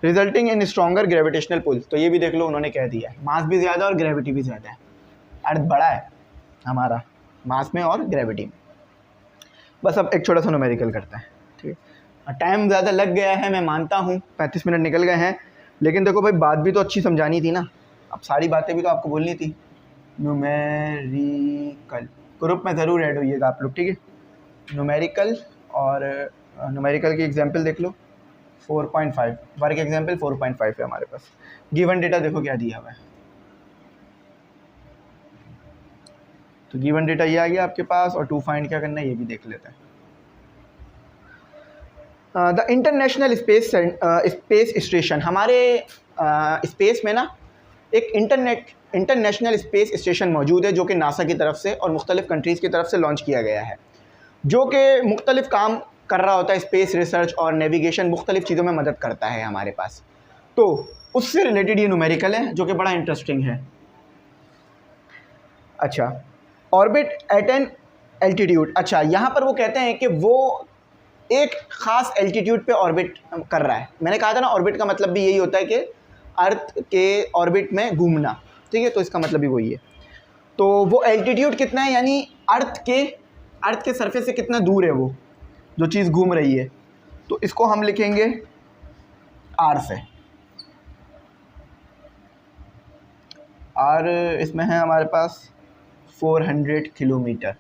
resulting in stronger gravitational pull. तो ये भी देख लो उन्होंने कह दिया है, मास भी ज़्यादा और ग्रेविटी भी ज़्यादा है, अर्थ बड़ा है हमारा मास में और ग्रेविटी में। बस अब एक छोटा सा न्यूमेरिकल करते हैं, ठीक है। टाइम ज़्यादा लग गया है, मैं मानता हूँ 35 मिनट निकल गए हैं, लेकिन देखो भाई बात भी तो अच्छी समझानी थी ना, अब सारी बातें भी तो आपको बोलनी थी। न्यूमेरिकल ग्रुप में ज़रूर ऐड होइएगा आप लोग, ठीक है। न्यूमेरिकल और न्यूमेरिकल की एग्जांपल देख लो 4.5, वर्क एग्जांपल 4.5 है हमारे पास। गिवन डेटा देखो क्या दिया हुआ है, तो गिवन डेटा ये आ गया आपके पास, और टू फाइंड क्या करना है ये भी देख लेते हैं। द इंटरनेशनल स्पेस स्टेशन, हमारे स्पेस में ना एक इंटरनेशनल स्पेस स्टेशन मौजूद है जो कि नासा की तरफ से और मुख्तलिफ़ कंट्रीज़ की तरफ से लॉन्च किया गया है, जो कि मुख्तलिफ़ काम कर रहा होता है, स्पेस रिसर्च और नेविगेशन मुख्तलिफ़ चीज़ों में मदद करता है हमारे पास। तो उससे रिलेटेड ये न्यूमेरिकल है जो कि बड़ा इंटरेस्टिंग है। अच्छा, ऑर्बिट एट एन एल्टीट्यूड, अच्छा यहाँ पर वो कहते हैं कि वो एक ख़ास एल्टीट्यूड पे ऑर्बिट कर रहा है। मैंने कहा था ना ऑर्बिट का मतलब भी यही होता है कि अर्थ के ऑर्बिट में घूमना, ठीक है, तो इसका मतलब भी वही है। तो वो एल्टीट्यूड कितना है, यानी अर्थ के सरफेस से कितना दूर है वो जो चीज़ घूम रही है, तो इसको हम लिखेंगे आर से। आर इसमें है हमारे पास 400 किलोमीटर।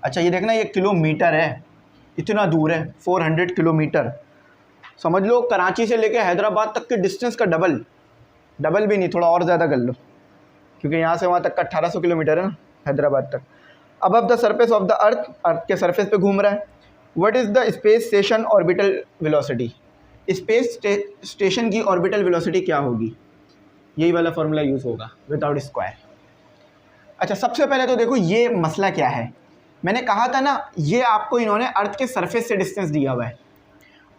अच्छा ये देखना, ये किलोमीटर है, इतना दूर है 400 किलोमीटर। समझ लो कराची से लेकर हैदराबाद तक के डिस्टेंस का डबल भी नहीं, थोड़ा और ज़्यादा कर लो, क्योंकि यहाँ से वहाँ तक का 1800 किलोमीटर है ना हैदराबाद तक। Above the surface of the earth के सरफेस पे घूम रहा है। What is the space station orbital velocity, space station की ऑर्बिटल वेलोसिटी क्या होगी, यही वाला फॉर्मूला यूज़ होगा विदाउट स्क्वायर। अच्छा सबसे पहले तो देखो ये मसला क्या है, मैंने कहा था ना ये आपको इन्होंने अर्थ के सरफेस से डिस्टेंस दिया हुआ है।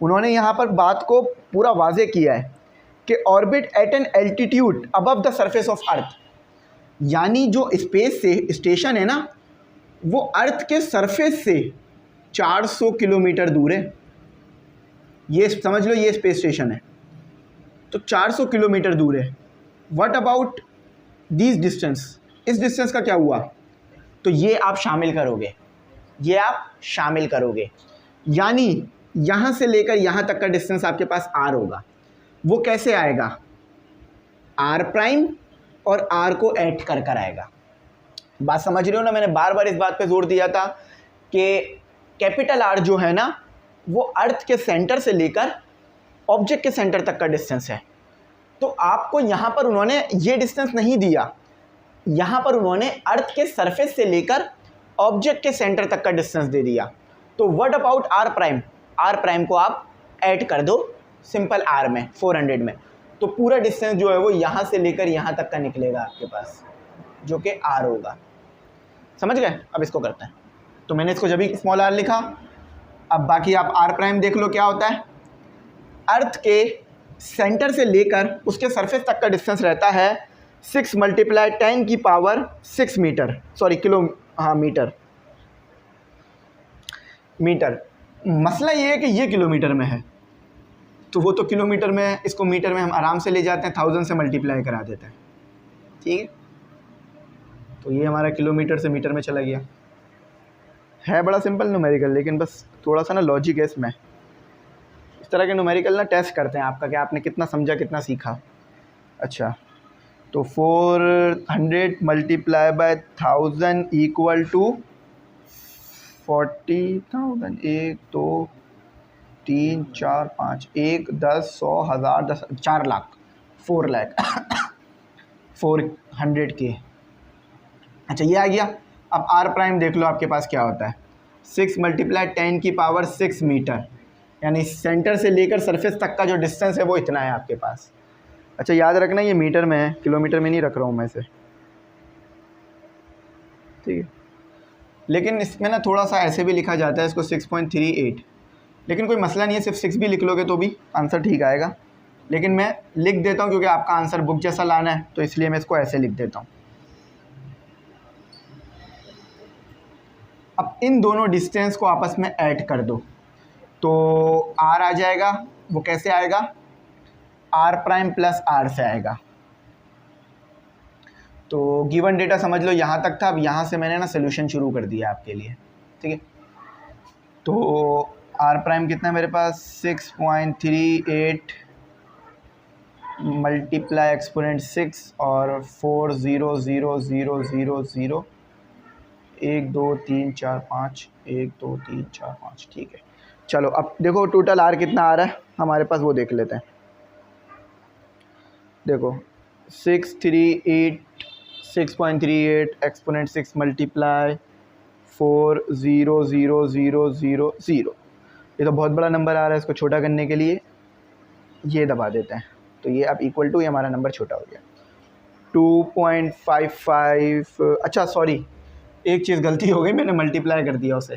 उन्होंने यहाँ पर बात को पूरा वाजे किया है कि orbit at an altitude above the surface of earth, यानी जो स्पेस से स्टेशन है ना वो अर्थ के सरफेस से 400 किलोमीटर दूर है। ये समझ लो ये स्पेस स्टेशन है, तो 400 किलोमीटर दूर है। व्हाट अबाउट दिस डिस्टेंस, इस डिस्टेंस का क्या हुआ, तो ये आप शामिल करोगे, यानी यहाँ से लेकर यहाँ तक का डिस्टेंस आपके पास आर होगा। वो कैसे आएगा, आर प्राइम और आर को ऐड कर आएगा। बात समझ रहे हो ना, मैंने बार बार इस बात पे जोर दिया था कि कैपिटल आर जो है ना वो अर्थ के सेंटर से लेकर ऑब्जेक्ट के सेंटर तक का डिस्टेंस है। तो आपको यहाँ पर उन्होंने ये डिस्टेंस नहीं दिया, यहाँ पर उन्होंने अर्थ के सरफेस से लेकर ऑब्जेक्ट के सेंटर तक का डिस्टेंस दे दिया। तो what about R prime, R prime को आप ऐड कर दो सिंपल आर में 400 में, तो पूरा डिस्टेंस जो है वो यहाँ से लेकर यहाँ तक का निकलेगा आपके पास, जो कि आर होगा। समझ गए? अब इसको करते हैं, तो मैंने इसको जब भी स्मॉल आर लिखा, अब बाकी आप आर प्राइम देख लो क्या होता है। अर्थ के सेंटर से लेकर उसके सरफेस तक का डिस्टेंस रहता है 6 × 10⁻⁶ मीटर, सॉरी किलो, हाँ मीटर। मसला ये है कि ये किलोमीटर में है, तो वो तो किलोमीटर में है, इसको मीटर में हम आराम से ले जाते हैं, 1000 से मल्टीप्लाई करा देते हैं, ठीक है। तो ये हमारा किलोमीटर से मीटर में चला गया। है बड़ा सिंपल न्यूमेरिकल, लेकिन बस थोड़ा सा ना लॉजिक है इसमें। इस तरह के न्यूमेरिकल ना टेस्ट करते हैं आपका कि आपने कितना समझा, कितना सीखा। अच्छा तो 400 × 1000 = 40,000, 1 2 3 4 5 1 10 100 1000 10 4 लाख 4 लाख 400 के। अच्छा ये आ गया। अब आर प्राइम देख लो आपके पास क्या होता है, 6 × 10⁻⁶ मीटर, यानी सेंटर से लेकर सरफेस तक का जो डिस्टेंस है वो इतना है आपके पास। अच्छा याद रखना ये मीटर में है, किलोमीटर में नहीं रख रहा हूँ मैं इसे, ठीक है। लेकिन इसमें ना थोड़ा सा ऐसे भी लिखा जाता है इसको 6.38, लेकिन कोई मसला नहीं है, सिर्फ 6 भी लिख लोगे तो भी आंसर ठीक आएगा। लेकिन मैं लिख देता हूँ क्योंकि आपका आंसर बुक जैसा लाना है, तो इसलिए मैं इसको ऐसे लिख देता हूँ। अब इन दोनों डिस्टेंस को आपस में ऐड कर दो तो r आ जाएगा। वो कैसे आएगा? r प्राइम प्लस r से आएगा। तो गिवन डेटा समझ लो यहाँ तक था। अब यहाँ से मैंने ना सोल्यूशन शुरू कर दिया आपके लिए, ठीक है। तो r प्राइम कितना है मेरे पास? 6.38 मल्टीप्लाई एक्सपोनेंट 6 और 4 0 0 0 0 0 1 2 3 4 5 1 2 3 4 5, ठीक है। चलो अब देखो टोटल r कितना आ रहा है हमारे पास, वो देख लेते हैं। देखो 6.38 एक्सपोनेंट 6 मल्टीप्लाई 4 0 0 0 0 0, ये तो बहुत बड़ा नंबर आ रहा है। इसको छोटा करने के लिए ये दबा देते हैं, तो ये अब इक्वल टू, ये हमारा नंबर छोटा हो गया 2.55। अच्छा सॉरी, एक चीज़ गलती हो गई, मैंने मल्टीप्लाई कर दिया उसे।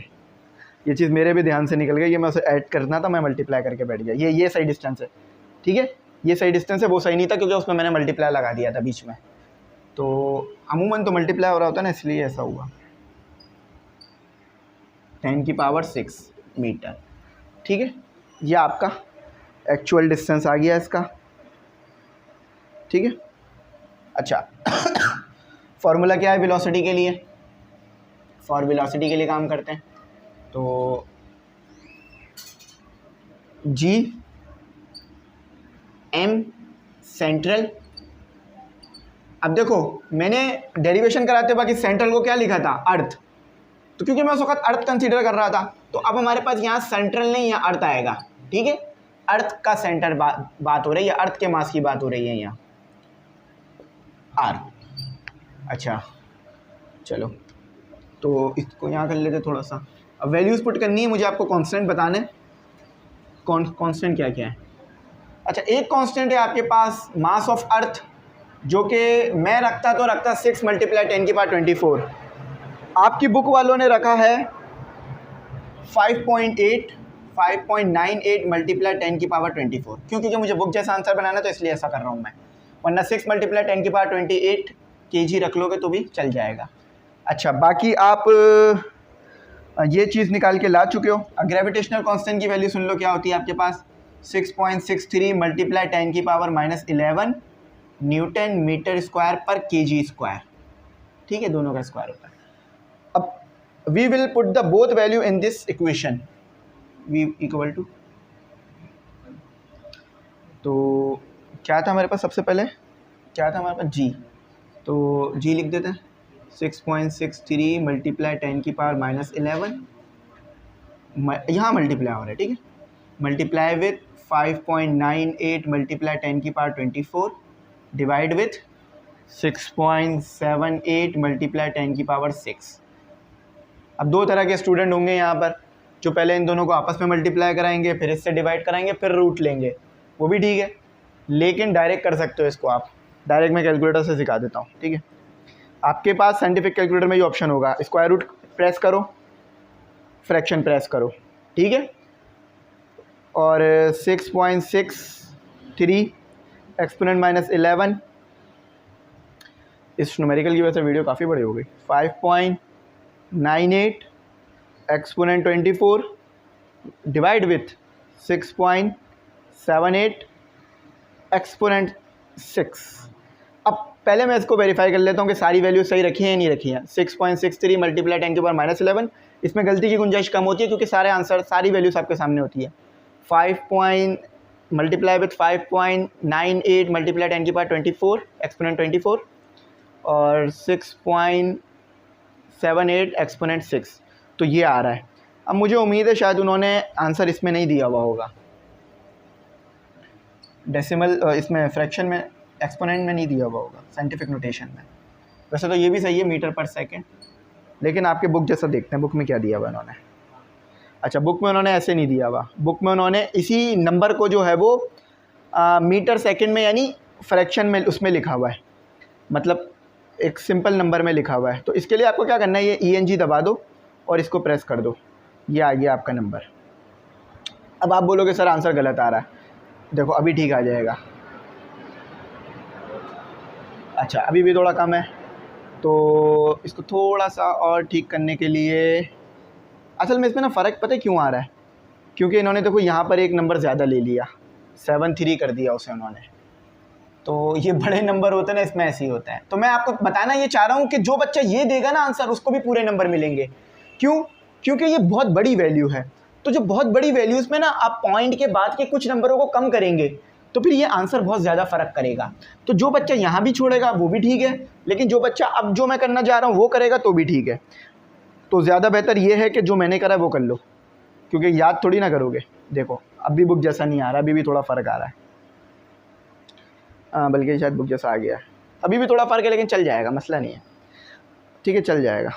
ये चीज़ मेरे भी ध्यान से निकल गई, ये मैं उसे ऐड करना था, मैं मल्टीप्लाई करके बैठ गया। ये सही डिस्टेंस है, ठीक है, ये सही डिस्टेंस है। वो सही नहीं था क्योंकि उसमें मैंने मल्टीप्लाई लगा दिया था बीच में, तो अमूमन तो मल्टीप्लाई हो रहा होता है ना, इसलिए ऐसा हुआ। 10 की पावर 6 मीटर, ठीक है। ये आपका एक्चुअल डिस्टेंस आ गया इसका, ठीक है। अच्छा फॉर्मूला क्या है वेलोसिटी के लिए? फॉर वेलोसिटी के लिए काम करते हैं तो g m सेंट्रल। अब देखो मैंने डेरिवेशन कराते वक्त सेंट्रल को क्या लिखा था? अर्थ। तो क्योंकि मैं उस वक्त अर्थ कंसीडर कर रहा था, तो अब हमारे पास यहाँ सेंट्रल नहीं, यहाँ अर्थ आएगा, ठीक है। अर्थ का सेंटर बात हो रही है, अर्थ के मास की बात हो रही है यहाँ r। अच्छा चलो तो इसको यहाँ कर लेते थोड़ा सा। अब वैल्यूज़ पुट करनी है मुझे, आपको कांस्टेंट बताने। कांस्टेंट क्या क्या है? अच्छा एक कांस्टेंट है आपके पास मास ऑफ अर्थ, जो कि मैं रखता 6 मल्टीप्लाई 10 की पावर 24। आपकी बुक वालों ने रखा है 5.98 मल्टीप्लाई 10 की पावर 24। क्योंकि मुझे बुक जैसा आंसर बनाना तो इसलिए ऐसा कर रहा हूँ मैं, वरना 6 मल्टीप्लाई 10 की पावर 28 kg रख लोगे तो भी चल जाएगा। अच्छा बाकी आप ये चीज़ निकाल के ला चुके हो। ग्रेविटेशनल कांस्टेंट की वैल्यू सुन लो क्या होती है आपके पास? 6.63 मल्टीप्लाई 10 की पावर -11 न्यूटन मीटर स्क्वायर पर kg स्क्वायर, ठीक है, दोनों का स्क्वायर होता है। अब we will put the both value in this equation, v equal to, तो क्या था हमारे पास? सबसे पहले क्या था हमारे पास? g, तो g लिख देते हैं 6.63 मल्टीप्लाई 10 की पावर -11, यहाँ मल्टीप्लाई हो रहा है, ठीक है, मल्टीप्लाई विथ 5.98 मल्टीप्लाई 10 की पावर 24 डिवाइड विथ 6.78 मल्टीप्लाई 10 की पावर 6। अब दो तरह के स्टूडेंट होंगे यहाँ पर, जो पहले इन दोनों को आपस में मल्टीप्लाई कराएंगे, फिर इससे डिवाइड कराएंगे, फिर रूट लेंगे, वो भी ठीक है। लेकिन डायरेक्ट कर सकते हो इसको आप, डायरेक्ट मैं कैलकुलेटर से सिखा देता हूँ, ठीक है। आपके पास साइंटिफिक कैलकुलेटर में ये ऑप्शन होगा, स्क्वायर रूट प्रेस करो, फ्रैक्शन प्रेस करो, ठीक है। और 6.63 एक्सपोनेंट -11, इस न्यूमेरिकल की वजह से वीडियो काफ़ी बड़ी हो गई। 5.98 एक्सपोनेंट 24 डिवाइड विथ 6.78 एक्सपोनेंट 6। अब पहले मैं इसको वेरीफाई कर लेता हूँ कि सारी वैल्यू सही रखी हैं या नहीं रखी हैं। 6.63 मल्टीप्लाई 10 की पावर -11, इसमें गलती की गुंजाइश कम होती है क्योंकि सारे आंसर, सारी वैल्यूज आपके सामने होती है। 5 मल्टीप्लाई विथ 5.98 मल्टीप्लाई 10 की पावर 24 एक्सपोनेंट 24 और 6.78 एक्सपोनेंट 6, तो ये आ रहा है। अब मुझे उम्मीद है शायद उन्होंने आंसर इसमें नहीं दिया हुआ होगा, डेसिमल इसमें फ्रैक्शन में, एक्सपोनेंट में नहीं दिया हुआ होगा, साइंटिफिक नोटेशन में। वैसे तो ये भी सही है, मीटर पर सेकेंड, लेकिन आपके बुक जैसा देखते हैं बुक में क्या दिया हुआ उन्होंने। अच्छा बुक में उन्होंने ऐसे नहीं दिया हुआ, बुक में उन्होंने इसी नंबर को जो है वो मीटर सेकंड में यानी फ्रैक्शन में उसमें लिखा हुआ है, मतलब एक सिंपल नंबर में लिखा हुआ है। तो इसके लिए आपको क्या करना है, ये ENG दबा दो और इसको प्रेस कर दो, ये आ गया आपका नंबर। अब आप बोलोगे सर आंसर गलत आ रहा है, देखो अभी ठीक आ जाएगा। अच्छा अभी भी थोड़ा कम है, तो इसको थोड़ा सा और ठीक करने के लिए, असल में इसमें ना फ़र्क पता है क्यों आ रहा है, क्योंकि इन्होंने देखो यहाँ पर एक नंबर ज़्यादा ले लिया, 7-3 कर दिया उसे उन्होंने। तो ये बड़े नंबर होते हैं ना, इसमें ऐसे ही होता है। तो मैं आपको बताना ये चाह रहा हूँ कि जो बच्चा ये देगा ना आंसर, उसको भी पूरे नंबर मिलेंगे। क्यों? क्योंकि ये बहुत बड़ी वैल्यू है। तो जो बहुत बड़ी वैल्यूज़ में ना आप पॉइंट के बाद के कुछ नंबरों को कम करेंगे, तो फिर ये आंसर बहुत ज़्यादा फ़र्क करेगा। तो जो बच्चा यहाँ भी छोड़ेगा वो भी ठीक है, लेकिन जो बच्चा अब जो मैं करना चाह रहा हूँ वो करेगा तो भी ठीक है। तो ज़्यादा बेहतर ये है कि जो मैंने करा वो कर लो, क्योंकि याद थोड़ी ना करोगे। देखो अब भी बुक जैसा नहीं आ रहा, अभी भी थोड़ा फ़र्क आ रहा है, बल्कि शायद बुक जैसा आ गया है। अभी भी थोड़ा फ़र्क है लेकिन चल जाएगा, मसला नहीं है, ठीक है चल जाएगा।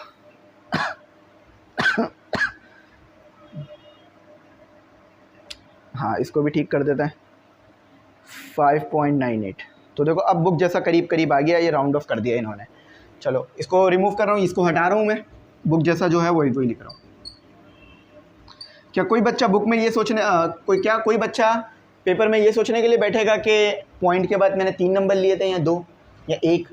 हाँ इसको भी ठीक कर देते हैं, 5.98। तो देखो अब बुक जैसा करीब करीब आ गया, ये राउंड ऑफ कर दिया इन्होंने। चलो इसको रिमूव कर रहा हूँ, इसको हटा रहा हूँ मैं, बुक जैसा जो है वही लिख रहा हूँ। क्या कोई बच्चा बुक में ये सोचने कोई बच्चा पेपर में ये सोचने के लिए बैठेगा कि पॉइंट के बाद मैंने 3 नंबर लिए थे या 2 या 1?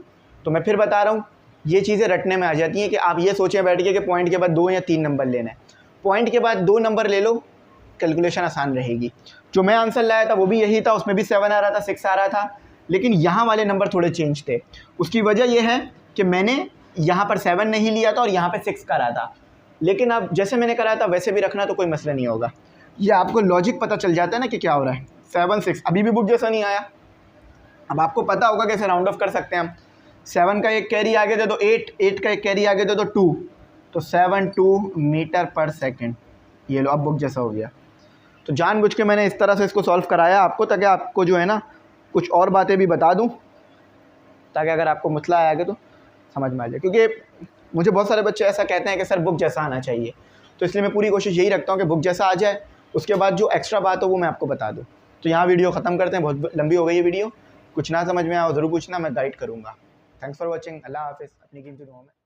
तो मैं फिर बता रहा हूँ, ये चीज़ें रटने में आ जाती हैं कि आप ये सोचें बैठ के कि पॉइंट के बाद 2 या 3 नंबर लेना है। पॉइंट के बाद 2 नंबर ले लो, कैलकुलेशन आसान रहेगी। जो मैं आंसर लाया था वो भी यही था, उसमें भी 7 आ रहा था, 6 आ रहा था, लेकिन यहाँ वाले नंबर थोड़े चेंज थे। उसकी वजह यह है कि मैंने यहाँ पर 7 नहीं लिया था और यहाँ पर 6 करा था, लेकिन अब जैसे मैंने कराया था वैसे भी रखना तो कोई मसला नहीं होगा। ये आपको लॉजिक पता चल जाता है ना कि क्या हो रहा है। 7 6 अभी भी बुक जैसा नहीं आया। अब आपको पता होगा कैसे राउंड ऑफ कर सकते हैं हम। 7 का एक कैरी आगे दे दो 8 का एक कैरी आगे दे दो 2, तो 7 मीटर पर सेकंड। ये लो अब बुक जैसा हो गया। तो जानबूझ के मैंने इस तरह से इसको सॉल्व कराया आपको, ताकि आपको जो है ना कुछ और बातें भी बता दूँ, ताकि अगर आपको मसला आएगा तो समझ में आ जाए। क्योंकि मुझे बहुत सारे बच्चे ऐसा कहते हैं कि सर बुक जैसा आना चाहिए, तो इसलिए मैं पूरी कोशिश यही रखता हूँ कि बुक जैसा आ जाए, उसके बाद जो एक्स्ट्रा बात हो वो मैं आपको बता दूँ। तो यहाँ वीडियो ख़त्म करते हैं, बहुत लंबी हो गई है वीडियो। कुछ ना समझ में आया ज़रूर पूछना, मैं गाइड करूँगा। थैंक्स फॉर वॉचिंग, अल्लाह हाफ़िज़, अपनी कीमती दुआओं में।